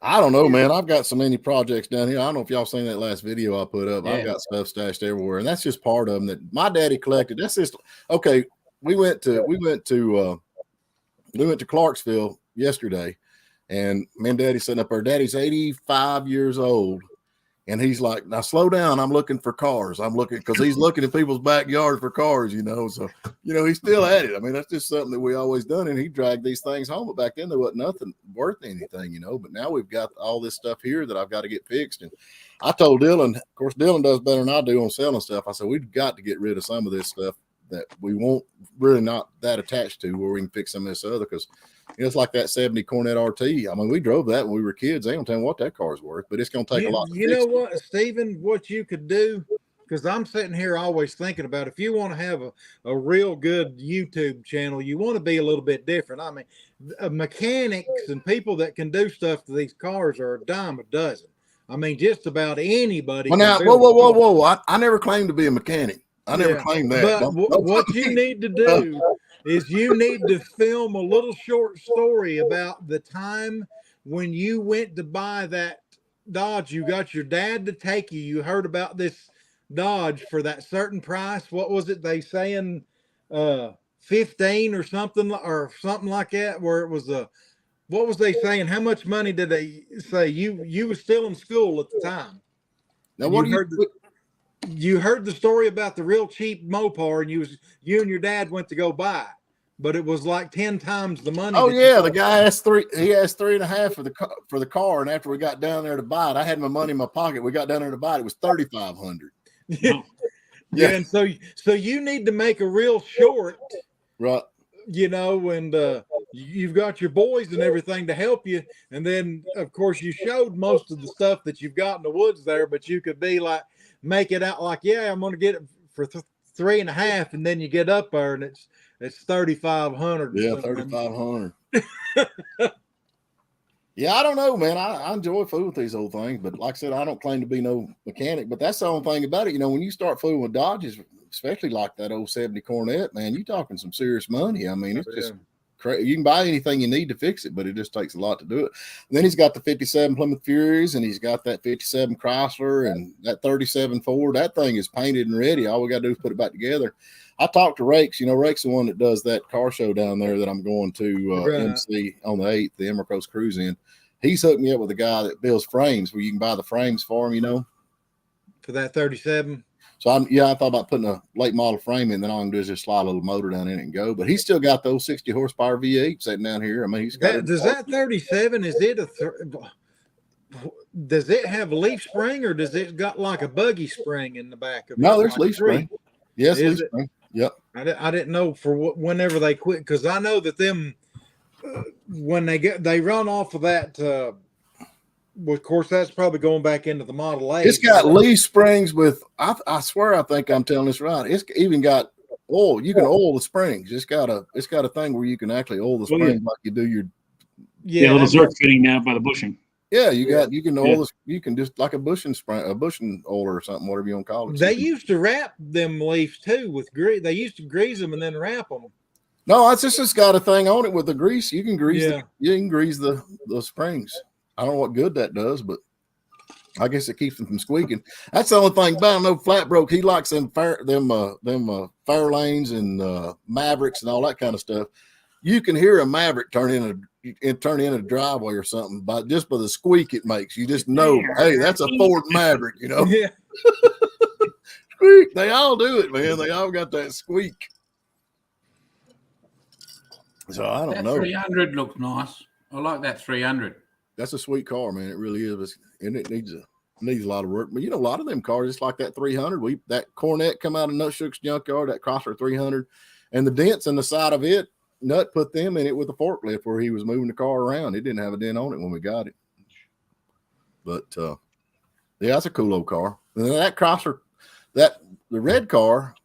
I don't know, man. I've got so many projects down here. I don't know if y'all seen that last video I put up. Yeah. I've got stuff stashed everywhere, and that's just part of them that my daddy collected. That's just okay. We went to Clarksville yesterday, and me and Daddy sitting up there. Daddy's 85 years old, and he's like, "Now slow down. I'm looking for cars. I'm looking because he's looking in people's backyard for cars, you know." So he's still at it. I mean, that's just something that we always done, and he dragged these things home. But back then there wasn't nothing worth anything, But now we've got all this stuff here that I've got to get fixed. And I told Dylan, of course, Dylan does better than I do on selling stuff. I said we've got to get rid of some of this stuff that we won't really not that attached to, where we can fix some of this other because. It's like that 70 Cornet RT. I mean, we drove that when we were kids. They don't tell me what that car's worth, but it's going to take a lot. You know what, Stephen, what you could do, because I'm sitting here always thinking about if you want to have a real good YouTube channel, you want to be a little bit different. I mean, mechanics and people that can do stuff to these cars are a dime a dozen. I mean, just about anybody. Well, now, whoa. I never claimed to be a mechanic. I never claimed that. But what you need to do is you need to film a little short story about the time when you went to buy that Dodge. You got your dad to take you. You heard about this Dodge for that certain price. What was it they saying? 15 or something like that, where it was what was they saying? How much money did they say? You were still in school at the time. Now, what you heard the story about the real cheap Mopar, and you and your dad went to go buy it, but it was like 10 times the money. Oh yeah, the guy asked $3.5 for the car, and after we got down there to buy it, I had my money in my pocket. We got down there to buy it. It was $3,500. Yeah. And so you need to make a real short, right? And you've got your boys and everything to help you, and then of course you showed most of the stuff that you've got in the woods there, but you could be like. Make it out like, I'm going to get it for $3.5, and then you get up there and it's $3,500. Yeah, $3,500. Yeah, I don't know, man. I enjoy fooling with these old things, but like I said, I don't claim to be no mechanic. But that's the only thing about it. When you start fooling with Dodges, especially like that old 70 Cornet, man, you're talking some serious money. I mean, it's just crazy. You can buy anything you need to fix it, but it just takes a lot to do it. And then he's got the 57 Plymouth Furies, and he's got that 57 Chrysler and that 37 Ford. That thing is painted and ready. All we got to do is put it back together. I talked to Rakes. Rakes the one that does that car show down there that I'm going to MC on the 8th, the Emerald Coast Cruise In. He's hooked me up with a guy that builds frames where you can buy the frames for him, For that 37. So I thought about putting a late model frame in, then all I can do is just slide a little motor down in it and go. But he's still got those 60 horsepower V8 sitting down here. I mean, he's got does that 37, is it does it have a leaf spring, or does it got like a buggy spring in the back of it? No, there's like leaf spring. Yes, leaf spring. Yep. I didn't know whenever they quit, because I know that them when they run off of that. Well, of course, that's probably going back into the Model A. It's got leaf springs with. I swear, I think I'm telling this right. It's even got oil. You can oil the springs. It's got a thing where you can actually oil the springs like you do your. Yeah, a little Zerk fitting now by the bushing. Yeah, you can oil this. You can just like a bushing oiler or something, whatever you want to call it. They used to wrap them leaves too with grease. They used to grease them and then wrap them. No, it's just got a thing on it with the grease. You can grease Yeah. you can grease the springs. I don't know what good that does, but I guess it keeps them from squeaking. That's the only thing about no flat broke. He likes them Fairlanes and Mavericks and all that kind of stuff. You can hear a Maverick turn in a driveway or something by the squeak it makes. You just know, hey, that's a Ford Maverick, you know. Yeah. Squeak. They all do it, man. They all got that squeak. So I don't That know. 300 looks nice. I like that 300. That's a sweet car, man. It really is, and it needs a lot of work. But you know, a lot of them cars, it's like that 300. That Cornet come out of Nutshook's junkyard, that Chrysler 300, and the dents in the side of it. Nut put them in it with a forklift where he was moving the car around. It didn't have a dent on it when we got it. But yeah, that's a cool old car. And that Chrysler, the red car.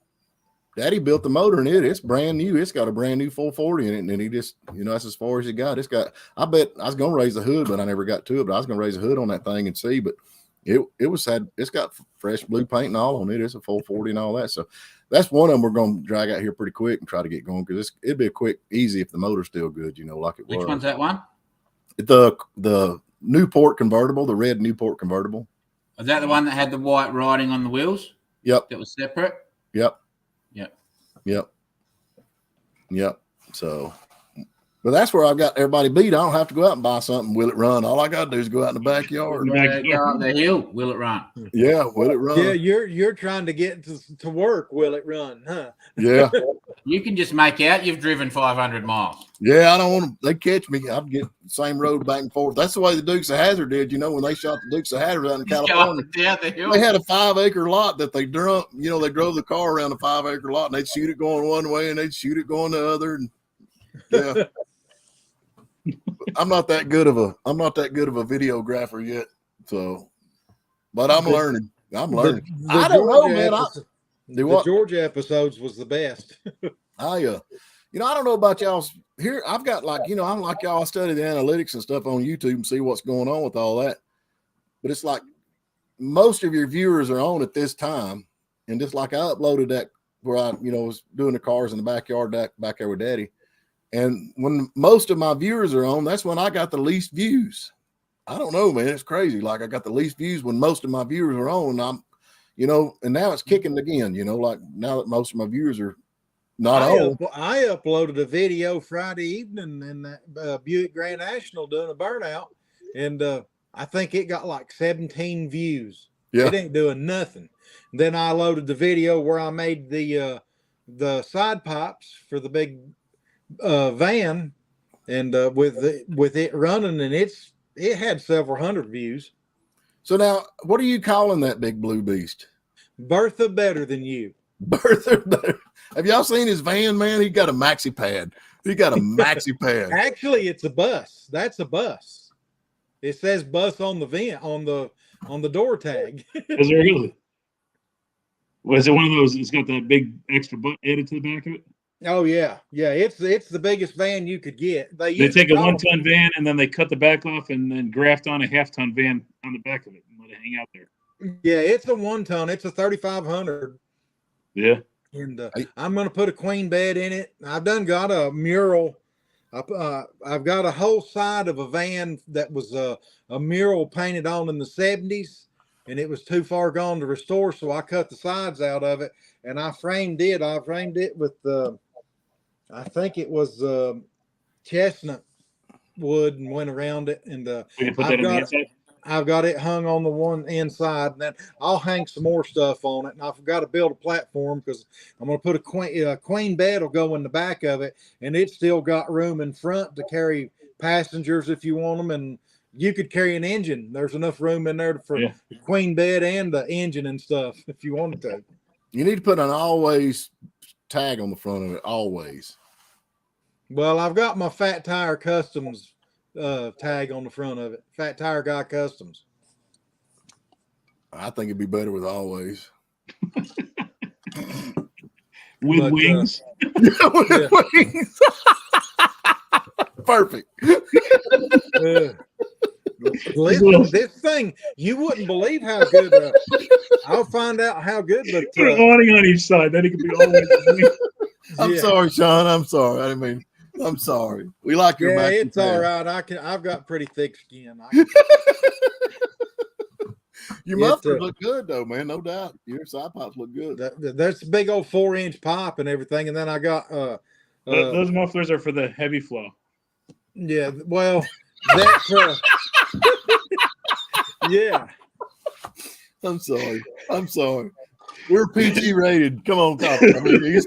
Daddy built the motor in it. It's brand new. It's got a brand new 440 in it. And then he just, that's as far as he got. I bet I was going to raise the hood, but I never got to it. But I was going to raise the hood on that thing and see. But it's got fresh blue paint and all on it. It's a 440 and all that. So that's one of them we're going to drag out here pretty quick and try to get going because it'd be a quick, easy if the motor's still good, like it was. Which one's that one? The Newport convertible, the red Newport convertible. Is that the one that had the white writing on the wheels? Yep. That was separate? Yep. So, but that's where I've got everybody beat. I don't have to go out and buy something. Will it run? All I got to do is go out in the backyard. Go up the hill. Will it run? Yeah. Will it run? Yeah. You're trying to get to work. Will it run? Huh? Yeah. You can just make out you've driven 500 miles. Yeah. I don't want them. They catch me. I'd get the same road back and forth. That's the way the Dukes of Hazzard did. When they shot the Dukes of Hazzard out in California. Down the hill. They had a 5-acre lot that they drove. They drove the car around the 5-acre lot and they'd shoot it going one way and they'd shoot it going the other. And yeah. I'm not that good of a videographer yet. So, but I'm learning. I don't know, man. The Georgia episodes was the best. I don't know about y'all's here. I've got I'm like y'all. I study the analytics and stuff on YouTube and see what's going on with all that. But it's like most of your viewers are on at this time. And just like I uploaded that where I, was doing the cars in the backyard back there with Daddy. And when most of my viewers are on, that's when I got the least views. I don't know, man. It's crazy. Like I got the least views when most of my viewers are on. I'm, and now it's kicking again, like now that most of my viewers are not on. I uploaded a video Friday evening in that Buick Grand National doing a burnout. And I think it got like 17 views. Yeah. It ain't doing nothing. Then I loaded the video where I made the side pipes for the big van, and with it running, and it had several hundred views. So now, what are you calling that big blue beast? Bertha Better Than You. Bertha Better. Have y'all seen his van, man? He got a maxi pad. Actually, it's a bus. That's a bus. It says bus on the vent on the door tag. Is there really? Was it one of those? It's got that big extra butt added to the back of it. Oh yeah. It's the biggest van you could get. They take a 1-ton van and then they cut the back off and then graft on a 1/2-ton van on the back of it and let it hang out there. Yeah, it's a 1-ton. It's a 3500. Yeah. And I'm going to put a queen bed in it. I've done got a mural. I've got a whole side of a van that was a mural painted on in the 70s, and it was too far gone to restore, so I cut the sides out of it, and I framed it. I framed it with I think it was chestnut wood and went around it. And I've got it hung on the one inside, and then I'll hang some more stuff on it. And I've got to build a platform because I'm going to put a queen bed will go in the back of it, and it's still got room in front to carry passengers if you want them, and you could carry an engine. There's enough room in there for the queen bed and the engine and stuff if you wanted to. You need to put an always tag on the front of it, always. Well, I've got my Fat Tire Customs tag on the front of it. Fat Tire Guy Customs. I think it'd be better with always. With wings. With wings. Perfect. Listen, this thing, you wouldn't believe how good. I'll find out how good. But put an awning on each side, then it could be always. I'm Yeah. sorry, Sean. I'm sorry. I didn't mean. I'm sorry. We like your Yeah, vacuum it's all fan. right. I've got pretty thick skin. Your It, mufflers uh, look good though, man. No doubt. Your side pipes look good. That's a big old 4-inch pipe and everything. And then I got Those mufflers are for the heavy flow. yeah, well, that's yeah. I'm sorry. I'm sorry. We're PG rated. Come on, talk. I mean,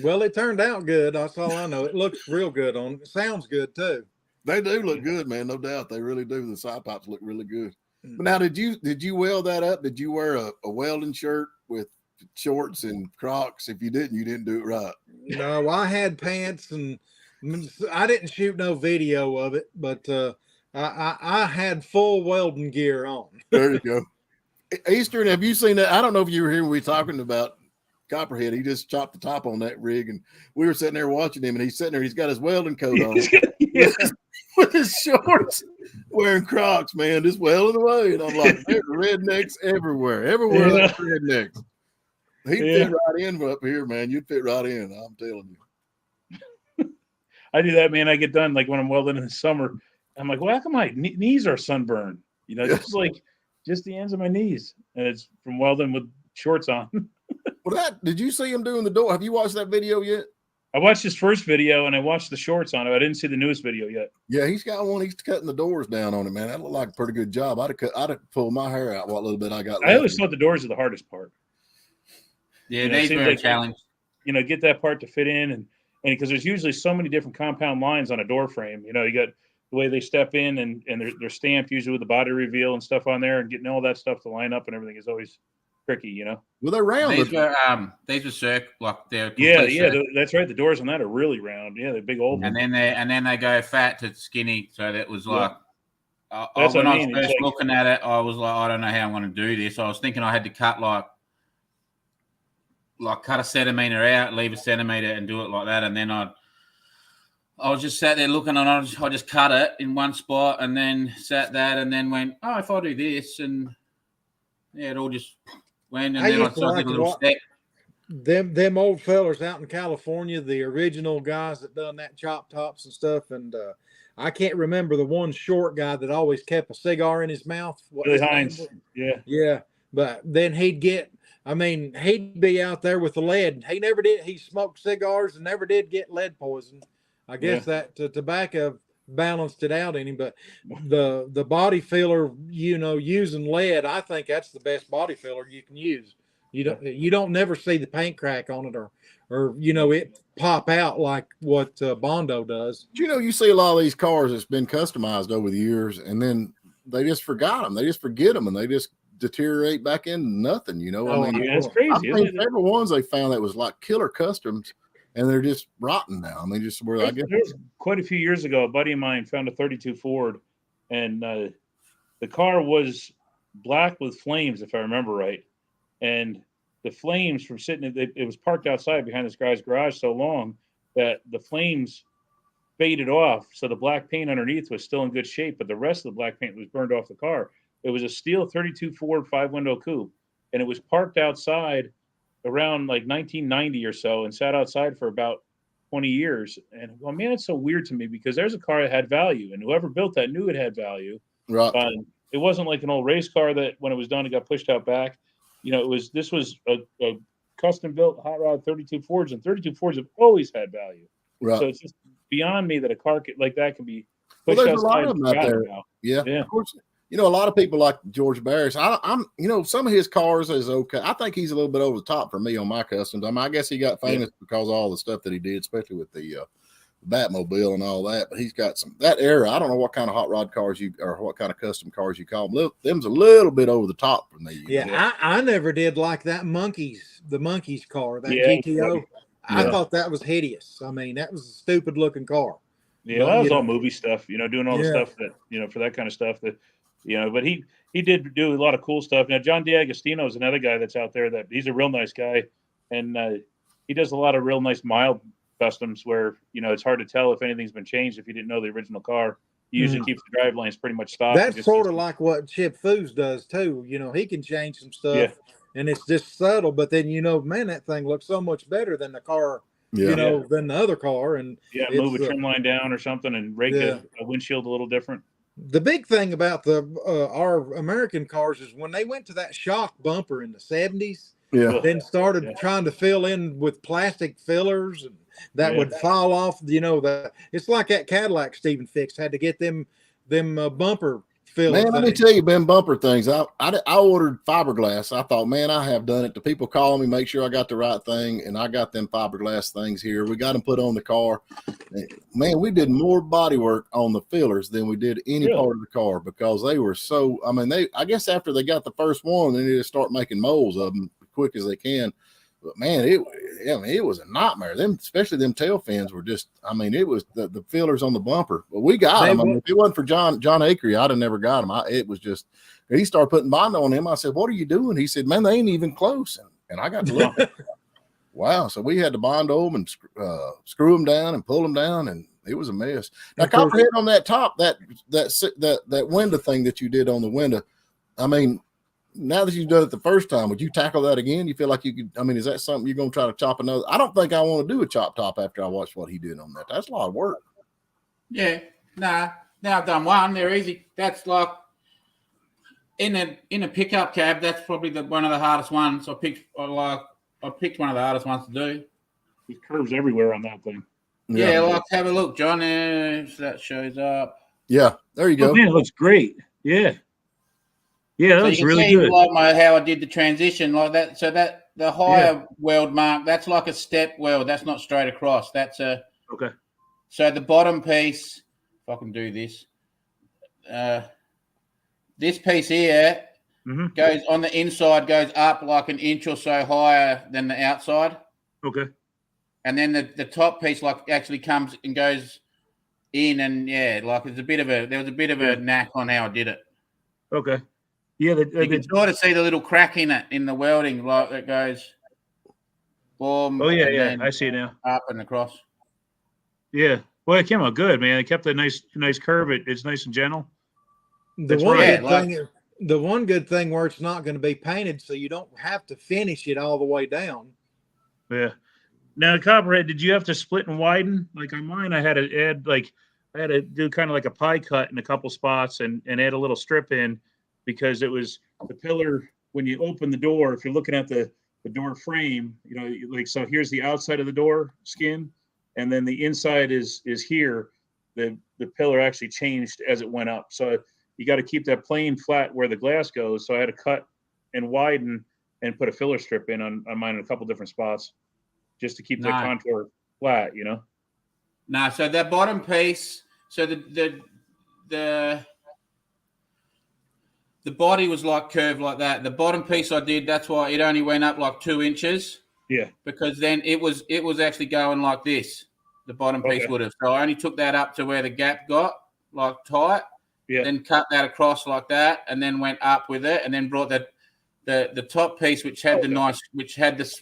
Well, it turned out good. That's all I know. It looks real good on. It sounds good too. they do look good, man. No doubt. They really do. The side pipes look really good. But now, did you weld that up? Did you wear a welding shirt with shorts and Crocs? If you didn't, you didn't do it right. No, I had pants and I didn't shoot no video of it, but I had full welding gear on. There you go. Eastern, have you seen that? I don't know if you were here when we were talking about Copperhead. He just chopped the top on that rig, and we were sitting there watching him, and he's sitting there. He's got his welding coat on Yeah. with his shorts, wearing Crocs, man, just welding away. And I'm like, there's rednecks everywhere. Everywhere Yeah. there's rednecks. He'd Yeah. fit right in up here, man. You'd fit right in. I'm telling you. I do that, man. I get done like when I'm welding in the summer. I'm like, well, how come my knees are sunburned? You know, just the ends of my knees, and it's from welding with shorts on. Well, did you see him doing the door? Have you watched that video yet? I watched his first video and I watched the shorts on it. I didn't see the newest video yet. Yeah, he's got one. He's cutting the doors down on it, man. That looked like a pretty good job. I'd have pulled my hair out what little bit I got left. I always thought the doors are the hardest part. Yeah, You know, it these seems were a like- challenge. You know, get that part to fit in, and because there's usually so many different compound lines on a door frame. You know, you got the way they step in, and they're stamped usually with the body reveal and stuff on there, and getting all that stuff to line up and everything is always tricky. You know. Well, they're round. These were circle, like they're Yeah, complete circle. that's right. The doors on that are really round. Yeah, they're big oval. And then they go fat to skinny. So that was like, That's when what I I was mean. first It's like- looking at it, I was like, I don't know how I'm going to do this. I was thinking I had to cut like cut a centimeter out, leave a centimeter, and do it like that. And then I was just sat there looking, and I just cut it in one spot, and then sat that, and then went, oh, if I do this, and yeah, it all just went, and I then I used to did like a little what- step. Them old fellers out in California, the original guys that done that chop tops and stuff, and I can't remember the one short guy that always kept a cigar in his mouth. What Billy his name Hines. was? Yeah. Yeah, but then he'd be out there with the lead. He never did. He smoked cigars and never did get lead poison. I guess that tobacco balanced it out in him. But the body filler, you know, using lead, I think that's the best body filler you can use. You don't never see the paint crack on it or you know it pop out like what Bondo does. You know, you see a lot of these cars that's been customized over the years, and then they just forgot them. They just forget them, and they just deteriorate back into nothing. You know, Oh, I mean, Yeah, it's I've crazy. seen Isn't it? several ones they found that was like killer customs, and they're just rotten now. I mean, just where I guess There's quite a few years ago, a buddy of mine found a 32 Ford, and the car was black with flames, if I remember right. And the flames from it was parked outside behind this guy's garage so long that the flames faded off. So the black paint underneath was still in good shape, but the rest of the black paint was burned off the car. It was a steel 32 Ford 5-window coupe, and it was parked outside around like 1990 or so and sat outside for about 20 years. And well, man, it's so weird to me because there's a car that had value, and whoever built that knew it had value. right. It wasn't like an old race car that when it was done, it got pushed out back. You know, this was a custom built hot rod 32 Fords, and 32 Fords have always had value. Right. So it's just beyond me that a car like that can be Well, pushed there's a lot outside of and them out forgotten there. about. Yeah. Yeah. Of course. You know, a lot of people like George Barris. I'm, you know, some of his cars is okay. I think he's a little bit over the top for me on my customs. I mean, I guess he got famous because of all the stuff that he did, especially with the Batmobile and all that. But he's got that era. I don't know what kind of hot rod cars or what kind of custom cars you call them. Them's a little bit over the top for me. Yeah, I never did like that the Monkeys car, that Yeah, GTO. I Yeah. thought that was hideous. I mean, that was a stupid looking car. Yeah, Well, that was you all know. movie stuff, you know, doing all the Yeah. stuff that, you know, for that kind of stuff that, you know, but he did do a lot of cool stuff. Now, John D'Agostino is another guy that's out there that he's a real nice guy. And he does a lot of real nice mild customs where, you know, it's hard to tell if anything's been changed if you didn't know the original car. He usually keeps the drive lanes pretty much stock. That's sort of like what Chip Foose does too. You know, he can change some stuff and it's just subtle. But then man, that thing looks so much better than the car, Yeah. than the other car. And Yeah, it's, move a trim line down or something and rake a windshield a little different. the big thing about the our American cars is when they went to that shock bumper in the 70s, Yeah. then started Yeah. trying to fill in with plastic fillers and that Yeah. would fall off. It's like that Cadillac Stephen fixed, had to get them bumper filler Man, let me things. tell you, Ben, bumper things. I ordered fiberglass. I thought, man, I have done it. The people call me, make sure I got the right thing, and I got them fiberglass things here. We got them put on the car. Man, we did more body work on the fillers than we did any Really? part of the car because they were so. I mean, I guess after they got the first one, they need to start making molds of them as quick as they can. But man, it was a nightmare. Especially them tail fins were just. I mean, it was the fillers on the bumper. But we got them. I mean, if it wasn't for John Akery, I'd have never got them. It was just. He started putting bond on them. I said, "What are you doing?" He said, "Man, they ain't even close." And I got to look. Wow. So we had to bond them and screw them down and pull them down, and it was a mess. Now, Copperhead, on that top, that window thing that you did on the window. I mean. Now that you've done it the first time, would you tackle that again? You feel like you could? I mean, is that something you're going to try to chop another? I don't think I want to do a chop top after I watched what he did on that. That's a lot of work. Yeah, nah. Now I've done one. They're easy. That's like in a pickup cab. That's probably one of the hardest ones. I picked one of the hardest ones to do. There's curves everywhere on that thing. Yeah, like have a look, John. If that shows up. Yeah, there you go. Oh, man, it looks great. Yeah. Yeah, that So was you can really see good. like how I did the transition like that. So that the higher weld mark, that's like a step weld. That's not straight across. That's a Okay. So the bottom piece, if I can do this, this piece here Mhm. goes on the inside, goes up like an inch or so higher than the outside. Okay. And then the top piece like actually comes and goes in, and like there was a bit of a knack on how I did it. Okay. Yeah. You can sort of see the little crack in it in the welding, like that goes boom. Oh, yeah, and yeah. then I see it now. up and across. Yeah. Well, it came out good, man. It kept a nice curve. It's nice and gentle. The That's one right. good thing is the one good thing where it's not going to be painted, so you don't have to finish it all the way down. Yeah. Now, Copperhead, did you have to split and widen? Like on mine, I had to do kind of like a pie cut in a couple spots and add a little strip in because it was the pillar. When you open the door, if you're looking at the door frame, so here's the outside of the door skin, and then the inside is here. The pillar actually changed as it went up. So you got to keep that plane flat where the glass goes. So I had to cut and widen and put a filler strip in on mine in a couple different spots just to keep the contour flat, No, so that bottom piece, so the body was like curved like that. The bottom piece I did, that's why it only went up like 2 inches. Yeah. Because then it was actually going like this. The bottom piece would have. So I only took that up to where the gap got, like tight. Yeah. Then cut that across like that, and then went up with it, and then brought the top piece, which had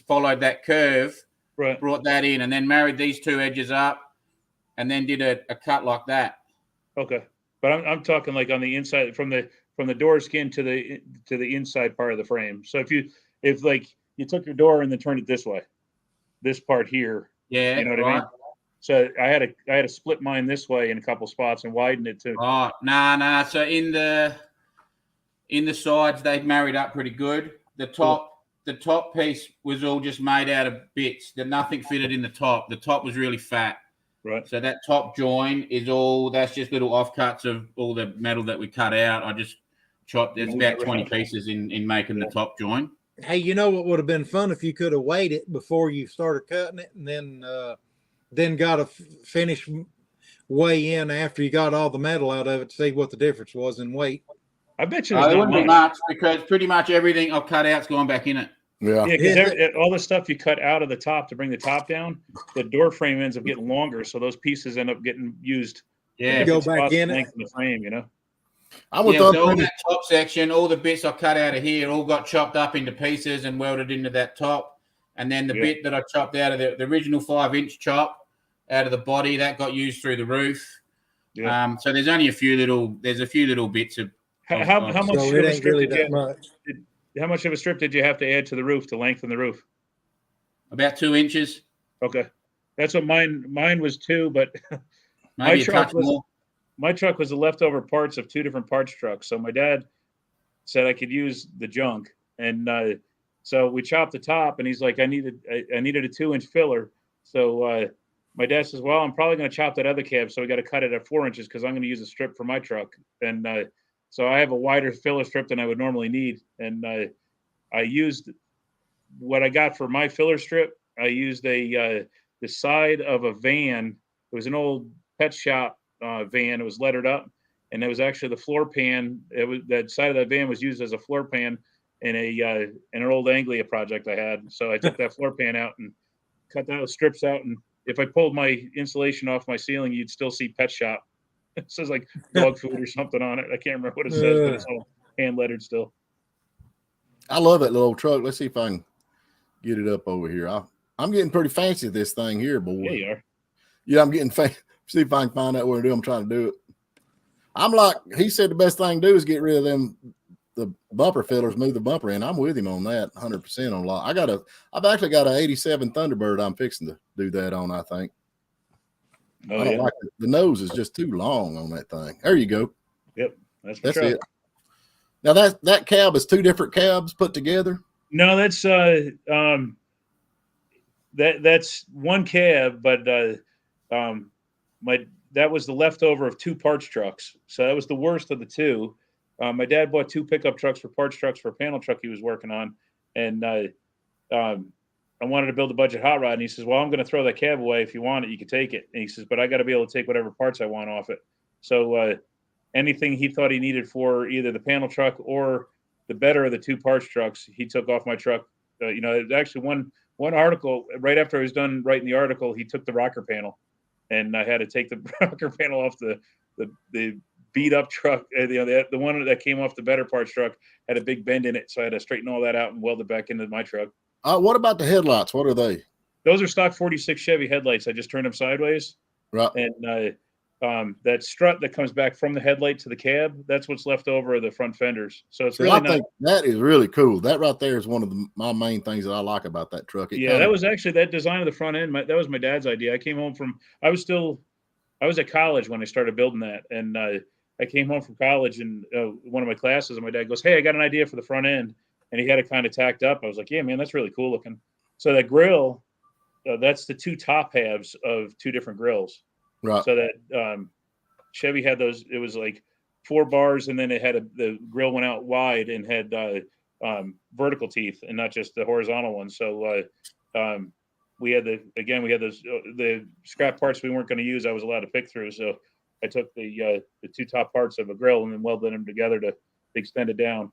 followed that curve, right. Brought that in, and then married these two edges up, and then did a cut like that. Okay, but I'm talking like on the inside from the door skin to the inside part of the frame. So if you took your door and then turned it this way, this part here, Yeah, you know what I mean. So I had to split mine this way in a couple spots and widen it too. Oh, nah. So in the sides, they'd married up pretty good. The top piece was all just made out of bits. Nothing fitted in the top. The top was really fat. Right. So that top join that's just little offcuts of all the metal that we cut out. I just chopped. There's about 20 pieces in making the top join. Hey, you know what would have been fun if you could have waited before you started cutting it, and then got a finish weigh in after you got all the metal out of it to see what the difference was in weight. I bet you It wouldn't be much because pretty much everything I've cut out's gone back in it. Yeah. Yeah, because all the stuff you cut out of the top to bring the top down, the door frame ends up getting longer, so those pieces end up getting used. Yeah, go back in it. The frame, I was so all that top section, all the bits I cut out of here, all got chopped up into pieces and welded into that top. And then the bit that I chopped out of the original 5-inch chop out of the body, that got used through the roof. Yeah. So there's only a few little bits of. How much So it ain't really that much. how much of a strip did you have to add to the roof to lengthen the roof? About 2 inches, Okay, that's what mine was too. But maybe a truck touch was- more. my truck was the leftover parts of 2 different parts trucks. So my dad said I could use the junk, and so we chopped the top, and he's like, I needed a 2-inch filler. So my dad says, well, I'm probably going to chop that other cab, so we got to cut it at 4 inches because I'm going to use a strip for my truck. And so I have a wider filler strip than I would normally need, and I used what I got for my filler strip. I used the side of a van. It was an old pet shop van. It was lettered up, and it was actually the floor pan. It was that side of that van was used as a floor pan in an old Anglia project I had. So I took that floor pan out and cut those strips out. And if I pulled my insulation off my ceiling, you'd still see pet shop. It says like dog food or something on it. I can't remember what it says, but it's all hand lettered still. I love that little truck. Let's see if I can get it up over here. I'm getting pretty fancy at this thing here, boy. Yeah, you are. Yeah, I'm getting fancy. See if I can find out where to do. I'm trying to do it. I'm like, he said the best thing to do is get rid of the bumper fillers, move the bumper in. I'm with him on that 100% on a lot. I've actually got an 87 Thunderbird I'm fixing to do that on, I think. Oh, I don't yeah. like it. The nose is just too long on that thing. There you go. Yep. That's it. Now that cab is 2 different cabs put together. No, that's that's one cab, but that was the leftover of 2 parts trucks. So that was the worst of the 2. My dad bought 2 pickup trucks for parts trucks for a panel truck he was working on, and I wanted to build a budget hot rod, and he says, "Well, I'm going to throw that cab away. If you want it, you can take it." And he says, "But I got to be able to take whatever parts I want off it." So anything he thought he needed for either the panel truck or the better of the 2 parts trucks, he took off my truck. There's actually one article right after I was done writing the article, he took the rocker panel, and I had to take the rocker panel off the beat up truck. The one that came off the better parts truck had a big bend in it, so I had to straighten all that out and weld it back into my truck. What about the headlights? What are they? Those are stock 46 Chevy headlights. I just turned them sideways, Right. and that strut that comes back from the headlight to the cab, that's what's left over of the front fenders. So it's See, really I think that is really cool. That right there is one of my main things that I like about that truck. That was actually that design of the front end. That was my dad's idea. I was at college when I started building that, and I came home from college and one of my classes, and my dad goes, "Hey, I got an idea for the front end," and he had it kind of tacked up. I was like, "Yeah, man, that's really cool looking." So that grill, that's the 2 top halves of 2 different grills. right. So that Chevy had those. It was like 4 bars, and then it had the grill went out wide and had vertical teeth and not just the horizontal ones. So we had those the scrap parts we weren't going to use. I was allowed to pick through, so I took the 2 top parts of a grill and then welded them together to extend it down.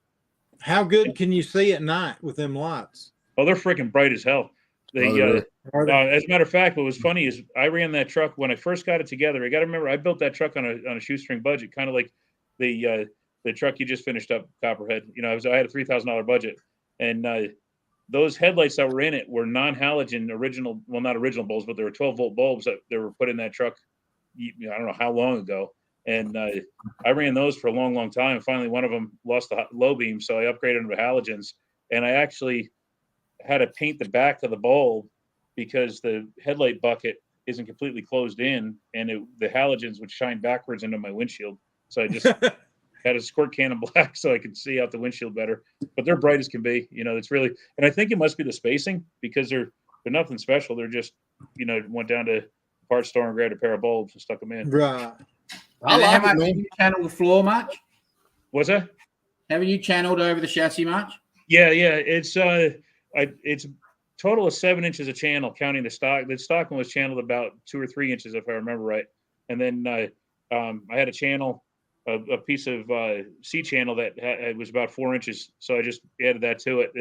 How good can you see at night with them lights? Oh, they're freaking bright as hell. Really? As a matter of fact, what was funny is I ran that truck when I first got it together. I got to remember I built that truck on a shoestring budget, kind of like the truck you just finished up, Copperhead. I had a $3,000 budget, and those headlights that were in it were non-halogen not original bulbs, but they were 12-volt bulbs that they were put in that truck. I don't know how long ago, and I ran those for a long, long time. Finally, one of them lost the low beam, so I upgraded them to halogens, and I actually had to paint the back of the bulb because the headlight bucket isn't completely closed in, and the halogens would shine backwards into my windshield. So I just had a squirt can of black so I could see out the windshield better. But they're bright as can be. It's really, and I think it must be the spacing because they're nothing special. They're just, went down to the parts store and grabbed a pair of bulbs and stuck them in. Right. I And how like much it, have man. you channeled the floor much? What's that? Haven't you channeled over the chassis much? Yeah. It's a total of 7 inches of channel, counting the stock. The stock one was channeled about 2 or 3 inches, if I remember right. And then I had a channel, a piece of C channel that it was about 4 inches, so I just added that to it.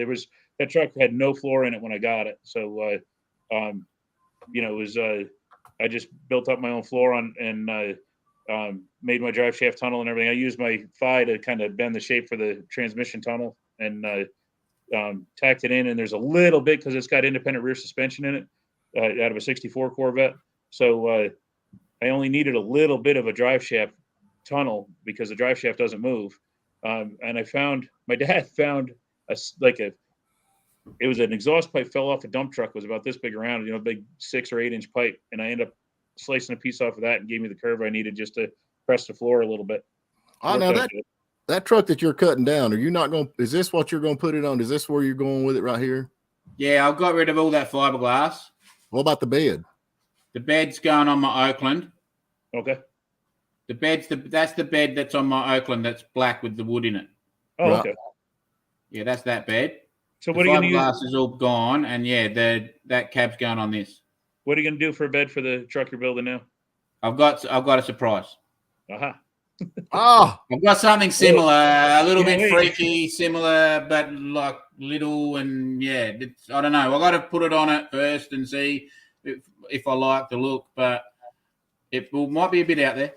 That truck had no floor in it when I got it, so it was I just built up my own floor on and made my drive shaft tunnel and everything. I used my thigh to kind of bend the shape for the transmission tunnel and tacked it in. And there's a little bit because it's got independent rear suspension in it out of a 64 Corvette. So I only needed a little bit of a drive shaft tunnel because the drive shaft doesn't move. And my dad found it was an exhaust pipe fell off a dump truck. It was about this big around, big 6 or 8 inch pipe. And I ended up slicing a piece off of that and gave me the curve I needed just to press the floor a little bit. I know that truck that you're cutting down, is this what you're going to put it on? Is this where you're going with it right here? Yeah, I've got rid of all that fiberglass. What about the bed? The bed's going on my Oakland. Okay. That's the bed that's on my Oakland that's black with the wood in it. Oh, Right. okay. Yeah, that's that bed. So The what are you going to use? fiberglass is all gone, and that cab's going on this. What are you going to do for a bed for the truck you're building now? I've got a surprise. Aha. Ah, I've got something similar, a little Yeah, bit wait. freaky, similar, but like little, and I don't know. I got to put it on it first and see if I like the look, but might be a bit out there.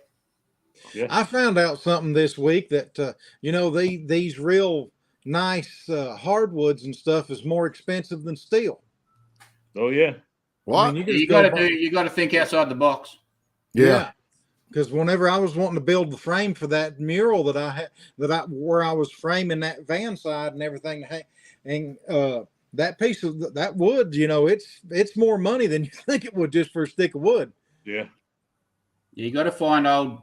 Yeah. I found out something this week that these real nice hardwoods and stuff is more expensive than steel. Oh yeah. what? I mean, You got to think outside the box. Yeah. Because whenever I was wanting to build the frame for that mural that I had, where I was framing that van side and everything, and that piece of that wood, it's more money than you think it would just for a stick of wood. Yeah. You got to find old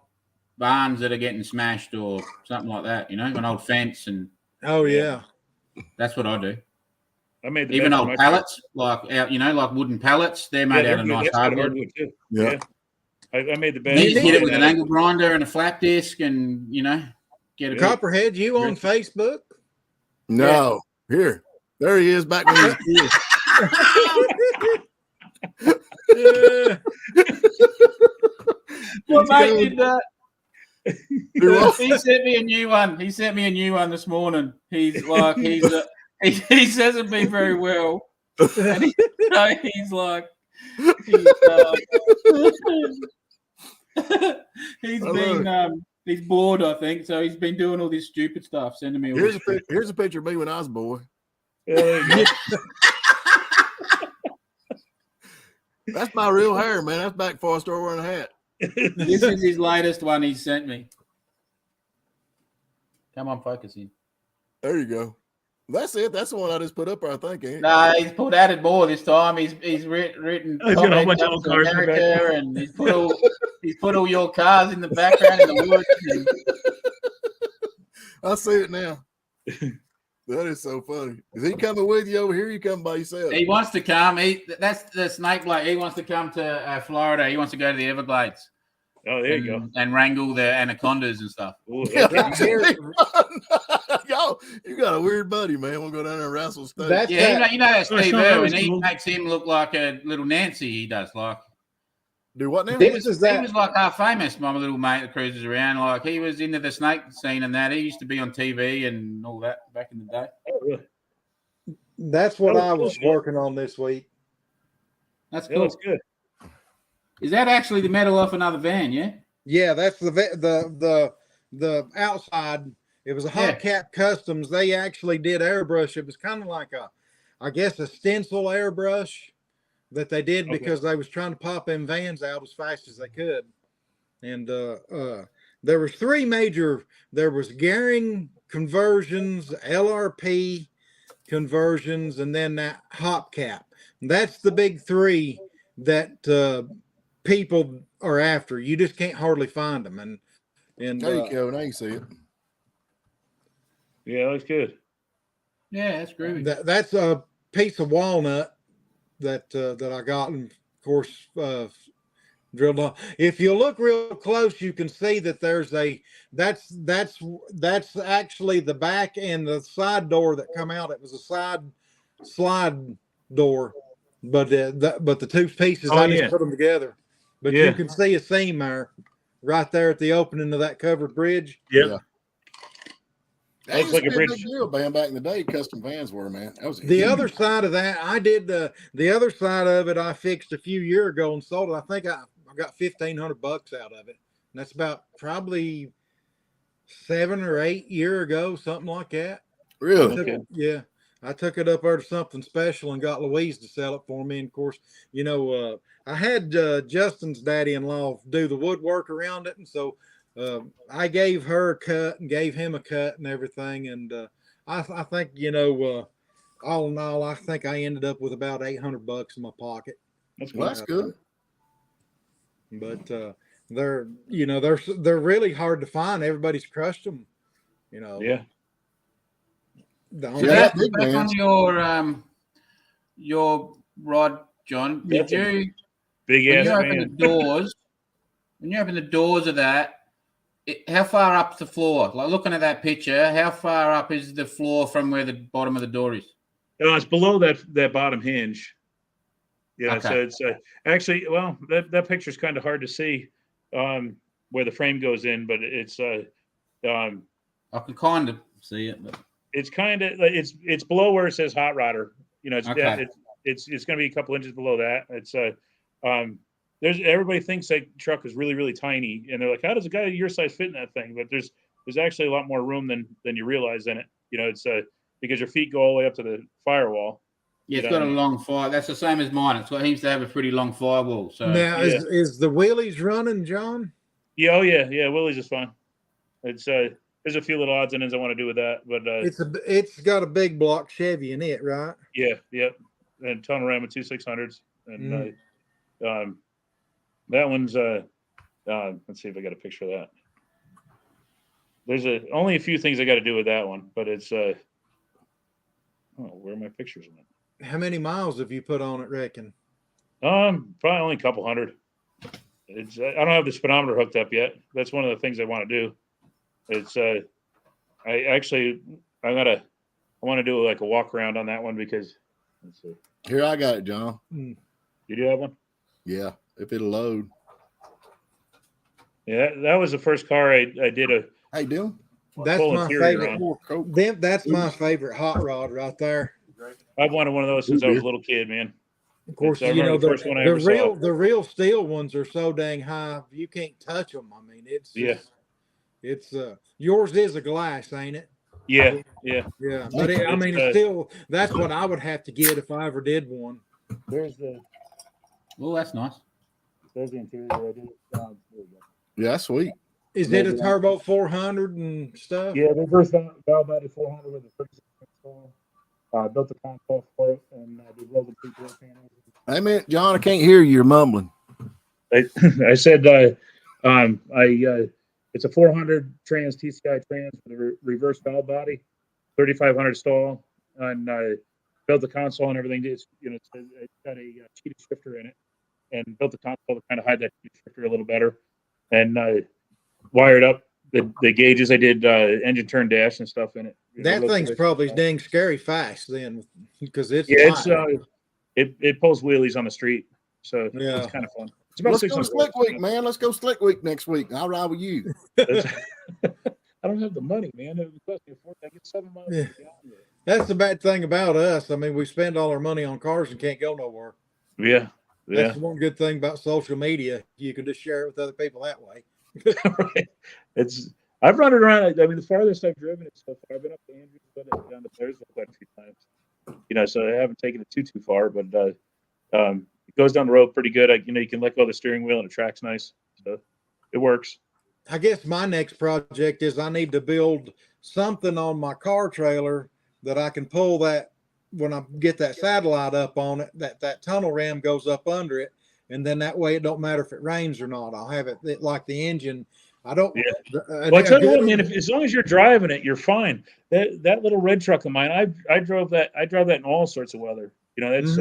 barns that are getting smashed or something like that. An old fence, and Oh yeah. that's what I do. I made the Even bed for old my pallets, like wooden pallets, they're truck. made Yeah, out of they're good. nice That's good hardwood. too. Yeah. I made the bed. You hit it with an angle grinder and a flat disc, and get it. Copperhead, you on Facebook? No. Here. There he is back when he was a kid. What mate did that? Do what? He sent me a new one. He sent me a new one this morning. He's like, he says it been very well. And he's like, he's bored, I think. So he's been doing all this stupid stuff, sending me all Here's this. here's a picture of me when I was a boy. That's my real hair, man. That's back before I started wearing a hat. This is his latest one he sent me. Come on, focus in. There you go. That's it. That's the one I just put up there, I think. Ain't it? No, he's added more this time. He's written I've got a whole bunch of comments old to cars in the America, and he's put all your cars in the background in the woods. And I see it now. That is so funny. Is he coming with you over here? Or you coming by yourself? he wants to come. That's the Snake Lake. He wants to come to Florida. He wants to go to the Everglades. Oh, there you go. And wrangle the anacondas and stuff. Ooh, Yeah, that's- Yo, you got a weird buddy, man. We'll go down there and wrestle stuff. That's Yeah, that- that's Oh, Steve so that Irwin. was He cool. makes him look like a little Nancy. He does like. Do what now? He This was, is that- he was like half famous, my little mate that cruises around. Like he was into the snake scene and that. He used to be on TV and all that back in the day. oh, really? That's what Oh, I was cool. working on this week. That's Yeah, cool. that's good. Is that actually the metal off another van? Yeah. Yeah, that's the outside. It was a Yeah. Hubcap Customs. They actually did airbrush. It was kind of like a stencil airbrush that they did Okay. because they was trying to pop them vans out as fast as they could. And there was three major. There was Gehring conversions, LRP conversions, and then that Hubcap. That's the big three that people are after. You just can't hardly find them. And There you go. Now you see it. Yeah, that's good. Yeah, that's groovy. that's a piece of walnut that I got, and of course drilled on. If you look real close, you can see that there's that's actually the back and the side door that come out. It was a slide door, but the two pieces Oh, I yeah. just put them together. But Yeah. you can see a seam there, right there at the opening of that covered bridge. Yep. That Looks used like to a be a bridge. big deal, man. Back in the day, custom vans were, man. That was The huge. other side of that, I did the other side of it. I fixed a few years ago and sold it. I think I got $1,500 out of it. And that's about probably 7 or 8 years ago, something like that. Really? Okay. Yeah, I took it up there to something special and got Louise to sell it for me. And of course, I had Justin's daddy-in-law do the woodwork around it, and so I gave her a cut and gave him a cut and everything. And I think all in all, I think I ended up with about $800 in my pocket. That's Well, cool. that's good. But they're really hard to find. Everybody's crushed them. Yeah. The So only- Yeah, back, that big back man's- on your rod, John. Did That's a you Big when ass you open the fan. doors? When you open the doors of that, how far up's the floor? Like looking at that picture, how far up is the floor from where the bottom of the door is? It's below that bottom hinge. Yeah, so Okay. it's actually, well, that picture's kind of hard to see where the frame goes in, but it's I can kind of see it, but it's kind of it's below where it says hot rodder. It's Okay. it's going to be a couple inches below that. It's there's everybody thinks that truck is really really tiny, and they're like, how does a guy your size fit in that thing? But there's actually a lot more room than you realize in it. It's because your feet go all the way up to the firewall. yeah, it's got a long fire. That's the same as mine. It seems to have a pretty long firewall. So Now Yeah. is the wheelies running, John? Yeah, oh yeah, Willie's is fine. It's there's a few little odds and ends I want to do with that, but It's got a big block Chevy in it, right? yeah, and Tonorama 2600s, and that one's let's see if I got a picture of that. There's only a few things I got to do with that one, but it's where are my pictures on it? How many miles have you put on it, reckon? Probably only a couple hundred. It's I don't have the speedometer hooked up yet. That's one of the things I want to do. It's I want to do like a walk around on that one because let's see. Here, I got it, John. You do have one? Yeah, if it'll load. Yeah, that was the first car I did a Hey, Dylan. That's full my interior favorite. on. More Coke. That's my favorite hot rod right there. I've wanted one of those since I was a little kid, man. Of course, I remember the first one I ever saw. the real steel ones are so dang high you can't touch them. I mean, it's Yeah. just, it's yours is a glass, ain't it? Yeah. Yeah, but it's still that's what I would have to get if I ever did one. There's the that's nice. interior I did. Yeah, that's sweet. Is it a turbo 400 and stuff? Yeah, the first valve body 400 with the 36 install. Built the console for it and did welded pre-built panels. Hey, man, John, I can't hear you. You're mumbling. I said it's a 400 trans TCI trans with a reverse valve body, 3500 stall, and built the console and everything. It's got a cheetah shifter in it, and built the console to kind of hide that cheetah shifter a little better, and wired up the gauges. I did engine turn dash and stuff in it. That thing's probably dang scary fast then, because it's it pulls wheelies on the street, so Yeah. it's kind of fun. It's about Let's go 600 Slick bucks. Week, man. Let's go Slick Week next week. I'll ride with you. I don't have the money, man. It would cost me a fortune. I get 7 miles. Yeah. That's the bad thing about us. I mean, we spend all our money on cars and can't go nowhere. Yeah, That's the one good thing about social media. You can just share it with other people that way. right. I've run it around. I mean, the farthest I've driven it so far, I've been up to Andrews, but down to Blairsville quite a few times. So I haven't taken it too far, but it goes down the road pretty good. You can let go of the steering wheel and the track's nice, so it works. I guess my next project is I need to build something on my car trailer that I can pull that when I get that satellite up on it, that tunnel ram goes up under it. And then that way it don't matter if it rains or not. I'll have it like the engine. I don't. Yeah. Well, I tell you what, man. As long as you're driving it, you're fine. That little red truck of mine, I drove that. I drove that in all sorts of weather. That's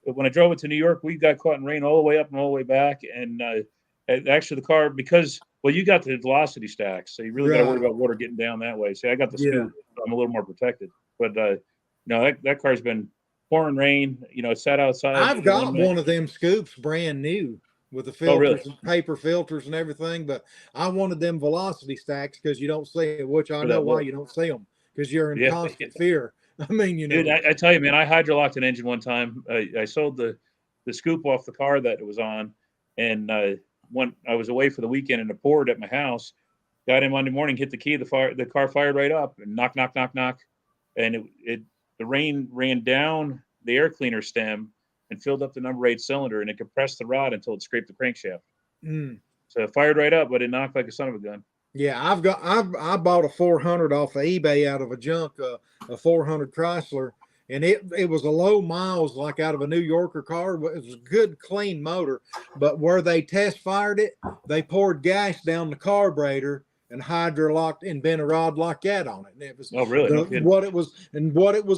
when I drove it to New York, we got caught in rain all the way up and all the way back. And actually, the car you got the velocity stacks, so you really got to worry about water getting down that way. See, I got the scoop, so I'm a little more protected. But that car's been pouring rain. It sat outside. I've got one of them scoops brand new with the filters and paper filters and everything, but I wanted them velocity stacks because you don't see it, which I know why you don't see them, because you're in constant fear. I mean, Dude, I tell you, man, I hydrolocked an engine one time. I sold the scoop off the car that it was on, and when I was away for the weekend and it poured at my house, got in Monday morning, hit the key, the car fired right up, and knock, and the rain ran down the air cleaner stem and filled up the number 8 cylinder, and it compressed the rod until it scraped the crankshaft. So it fired right up, but it knocked like a son of a gun. Yeah, I bought a 400 off of eBay out of a junk, a 400 Chrysler, and it was a low miles like out of a New Yorker car, but it was a good clean motor. But where they test fired it, they poured gas down the carburetor and hydrolocked and bent a rod like that on it. And it was Oh, really? No kidding. what it was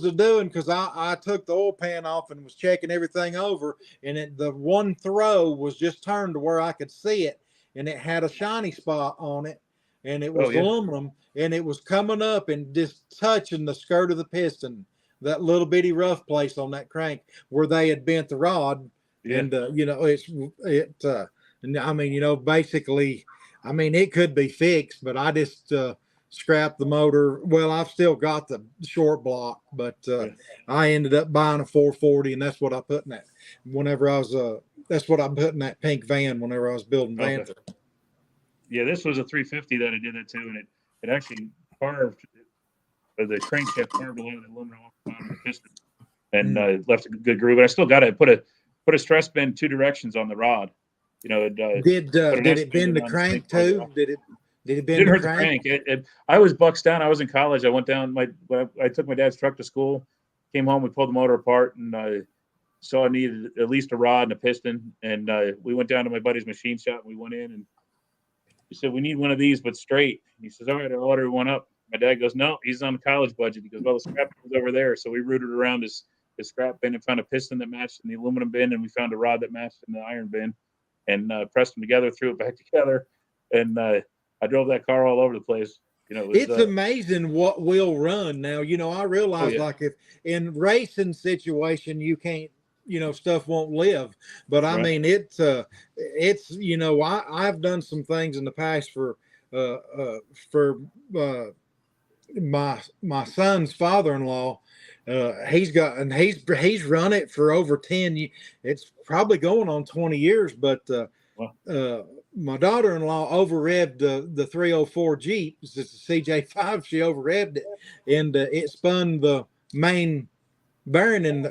doing, because I took the oil pan off and was checking everything over, and the one throw was just turned to where I could see it, and it had a shiny spot on it, and it was Oh, yeah. aluminum, and it was coming up and just touching the skirt of the piston, that little bitty rough place on that crank where they had bent the rod. Yeah. And and I mean, basically, I mean, it could be fixed, but I just scrapped the motor. Well, I've still got the short block, but I ended up buying a 440, and that's what I put in that. Whenever I was that's what I put in that pink van whenever I was building Okay. vans. Yeah, this was a 350 that I did that too, and it actually carved the crankshaft carved a lot of the aluminum off the bottom of the piston, and left a good groove. And I still got to put a stress bend 2 directions on the rod. You know, Did it bend the crank too? Did it bend didn't the hurt the crank? crank. I was bucks down. I was in college. I went down. I took my dad's truck to school. Came home. We pulled the motor apart, and saw I needed at least a rod and a piston. And we went down to my buddy's machine shop. And we went in, and he said, "We need one of these, but straight." And he says, "All right, I'll order one up." My dad goes, "No, he's on a college budget." He goes, "Well, the scrap was over there." So we rooted around his scrap bin and found a piston that matched in the aluminum bin, and we found a rod that matched in the iron bin, and pressed them together, threw it back together, and I drove that car all over the place. You know, It's amazing what will run now. I realize, yeah. like, if in racing situation you can't, stuff won't live. But I Right. mean, I've done some things in the past for my son's father-in-law. He's run it for over 10 years. It's probably going on 20 years, but Wow. my daughter-in-law over-revved the 304 Jeep. It's a CJ5. She over-revved it, and it spun the main bearing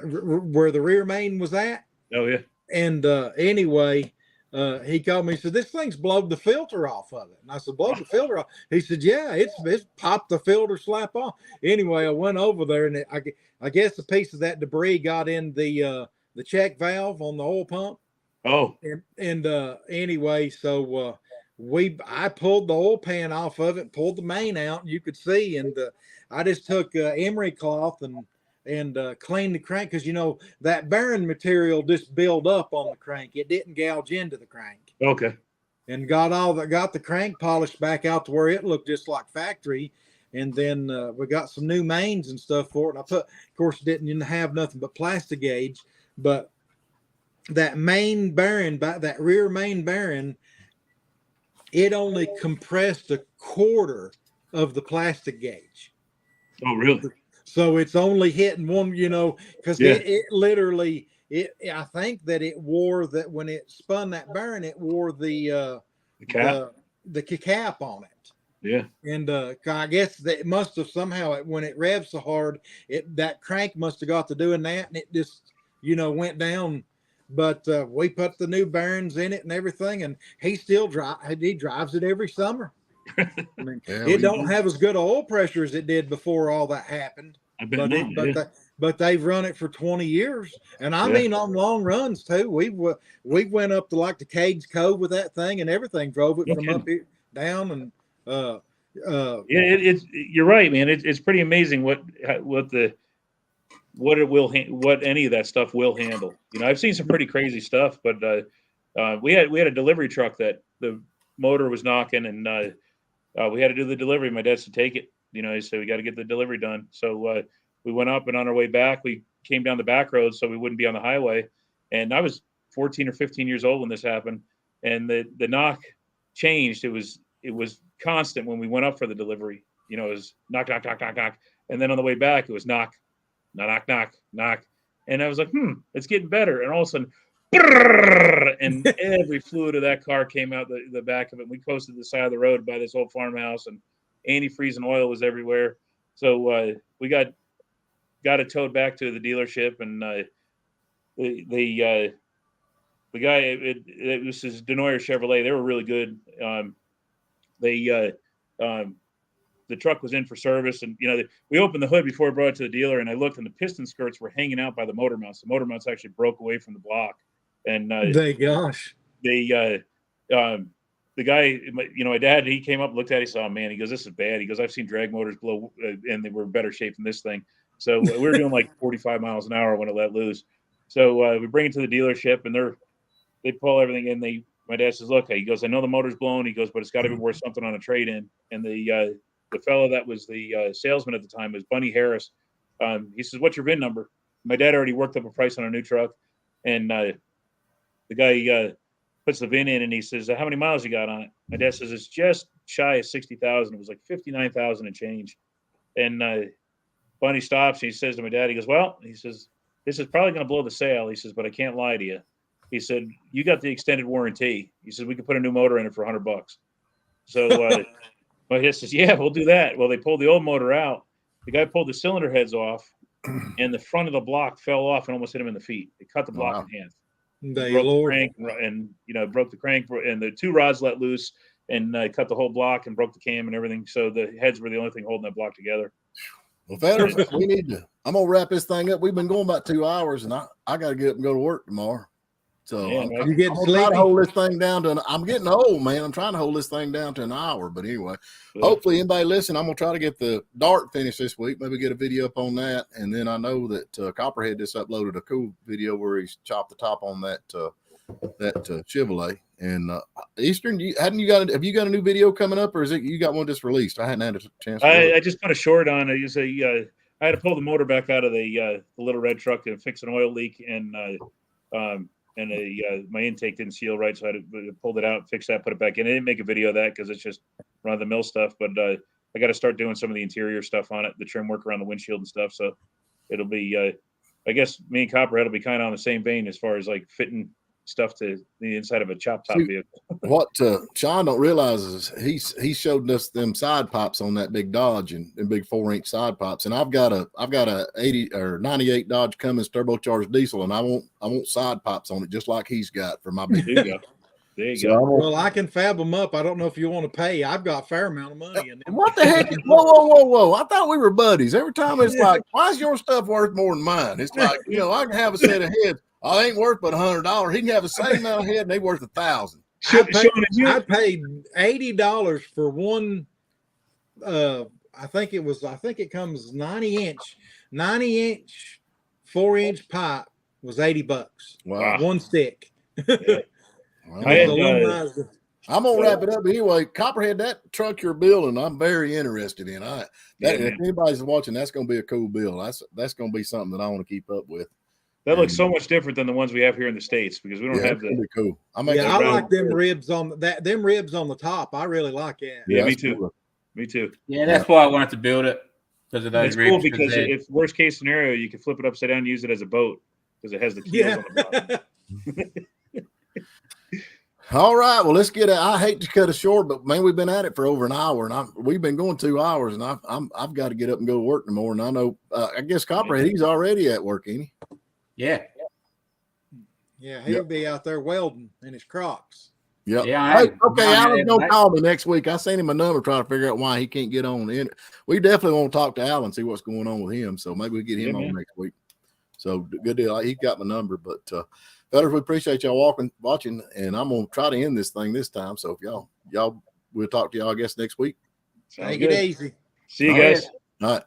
where the rear main was at. Oh yeah. And anyway, he called me and said, "This thing's blowed the filter off of it." And I said, "Blow the filter off?" He said, "Yeah, it's popped the filter slap off." Anyway, I went over there, and I guess a piece of that debris got in the check valve on the oil pump. Oh. And anyway, so I pulled the oil pan off of it, pulled the main out, and you could see, and I just took emery cloth and cleaned the crank, because that bearing material just built up on the crank. It didn't gouge into the crank. Okay. And got the crank polished back out to where it looked just like factory. And then we got some new mains and stuff for it. And of course, didn't have nothing but plastic gauge, but that main bearing, that rear main bearing, it only compressed a quarter of the plastic gauge. Oh, really? So it's only hitting one, because Yeah. it literally, I think that it wore that when it spun that bearing, it wore the cap. the cap on it. Yeah. And I guess that must have somehow, when it revs so hard, that crank must have got to doing that, and it just, went down. But we put the new bearings in it and everything, and he drives it every summer. I mean, it don't have as good oil pressure as it did before all that happened. I bet not, But they've run it for 20 years, and I Yeah. mean on long runs too. We went up to like the Cades Cove with that thing and everything. Drove it No from kidding. up here down, and Yeah, it's you're right, man. It's pretty amazing what any of that stuff will handle. I've seen some pretty crazy stuff, but we had a delivery truck that the motor was knocking, and we had to do the delivery. My dad said, "Take it." He said, "We got to get the delivery done." So we went up, and on our way back, we came down the back road so we wouldn't be on the highway. And I was 14 or 15 years old when this happened, and the knock changed. It was constant when we went up for the delivery. It was knock, knock, knock, knock, knock, and then on the way back, it was knock, knock, knock, knock, and I was like, it's getting better. And all of a sudden, brrr, and every fluid of that car came out the back of it. We coasted the side of the road by this old farmhouse, and antifreeze and oil was everywhere. So we got it towed back to the dealership, and the guy, it was his Denoyer Chevrolet. They were really good. They the truck was in for service, and we opened the hood before we brought it to the dealer, and I looked, and the piston skirts were hanging out by the motor mounts. The motor mounts actually broke away from the block, and Gosh. the guy, my dad, he came up, looked at it, he saw, oh, man, he goes, this is bad. He goes, I've seen drag motors blow, and they were in better shape than this thing. So we were doing like 45 miles an hour when it let loose. So we bring it to the dealership, and they pull everything in. My dad says, look, he goes, I know the motor's blown. He goes, but it's got to be worth something on a trade-in. And the fellow that was the salesman at the time was Bunny Harris. He says, what's your VIN number? My dad already worked up a price on a new truck, and the guy puts the VIN in, and he says, how many miles you got on it? My dad says, it's just shy of 60,000. It was like 59,000 and change. And Bunny stops. He says to my dad, he goes, well, he says, this is probably going to blow the sale. He says, but I can't lie to you. He said, you got the extended warranty. He said, we could put a new motor in it for $100. So my dad says, yeah, we'll do that. Well, they pulled the old motor out. The guy pulled the cylinder heads off, and the front of the block fell off and almost hit him in the feet. It cut the block in half. Broke the crank, and broke the crank, and the two rods let loose, and cut the whole block and broke the cam and everything. So the heads were the only thing holding that block together. Well, fellas, I'm gonna wrap this thing up. We've been going about 2 hours, and I got to get up and go to work tomorrow. So I'm trying to hold this thing down to I'm getting old, man. I'm trying to hold this thing down to an hour. But anyway, hopefully anybody listen, I'm gonna try to get the Dart finished this week. Maybe get a video up on that. And then I know that Copperhead just uploaded a cool video where he's chopped the top on that Chevrolet. And Eastern, have you got a new video coming up, or is it you got one just released? I hadn't had a chance. I just put a short on. I had to pull the motor back out of the little red truck and fix an oil leak, and my intake didn't seal right, so I pulled it out, fixed that, put it back in. I didn't make a video of that because it's just run of the mill stuff, but I got to start doing some of the interior stuff on it, the trim work around the windshield and stuff. So it'll be, I guess me and Copperhead will be kind of on the same vein as far as like fitting stuff to the inside of a chop top vehicle. What Sean don't realize is he showed us them side pops on that big Dodge and big 4-inch side pops, and I've got a 80 or 98 Dodge Cummins turbocharged diesel, and I want side pops on it just like he's got for my big. There you go. Well, I can fab them up. I don't know if you want to pay. I've got a fair amount of money in them. What the heck? Whoa! I thought we were buddies. Every time it's like, why is your stuff worth more than mine? It's like, I can have a set of heads. I ain't worth but $100. He can have the same amount of head, and they worth $1,000. I paid $80 for one. I think it comes 90-inch 4-inch pipe was $80. Wow. One stick. Well, I'm gonna wrap it up anyway. Copperhead, that truck you're building, I'm very interested in. If anybody's watching, that's gonna be a cool build. That's gonna be something that I want to keep up with. That looks so much different than the ones we have here in the States because we don't have the. Cool. I like them ribs on them ribs on the top. I really like that. Yeah, me too. Cool. Me too. Yeah, that's why I wanted to build it because of those it's ribs. Cool because if worst case scenario, you can flip it upside down and use it as a boat because it has the keels on the bottom. All right, well, let's get it. I hate to cut it short, but man, we've been at it for over an hour, and we've been going 2 hours, and I've got to get up and go to work tomorrow. And I know, I guess Copperhead, he's already at work, ain't he? Yeah. Yeah, he'll be out there welding in his Crocs. Yep. Yeah. Okay, Alan's gonna call me next week. I sent him a number trying to figure out why he can't get on. We definitely want to talk to Alan, see what's going on with him. So maybe we get him on next week. So good deal. He got my number, but fellas, we appreciate y'all watching, and I'm gonna try to end this thing this time. So if y'all, we'll talk to y'all, I guess, next week. Take it easy. See you guys. All right.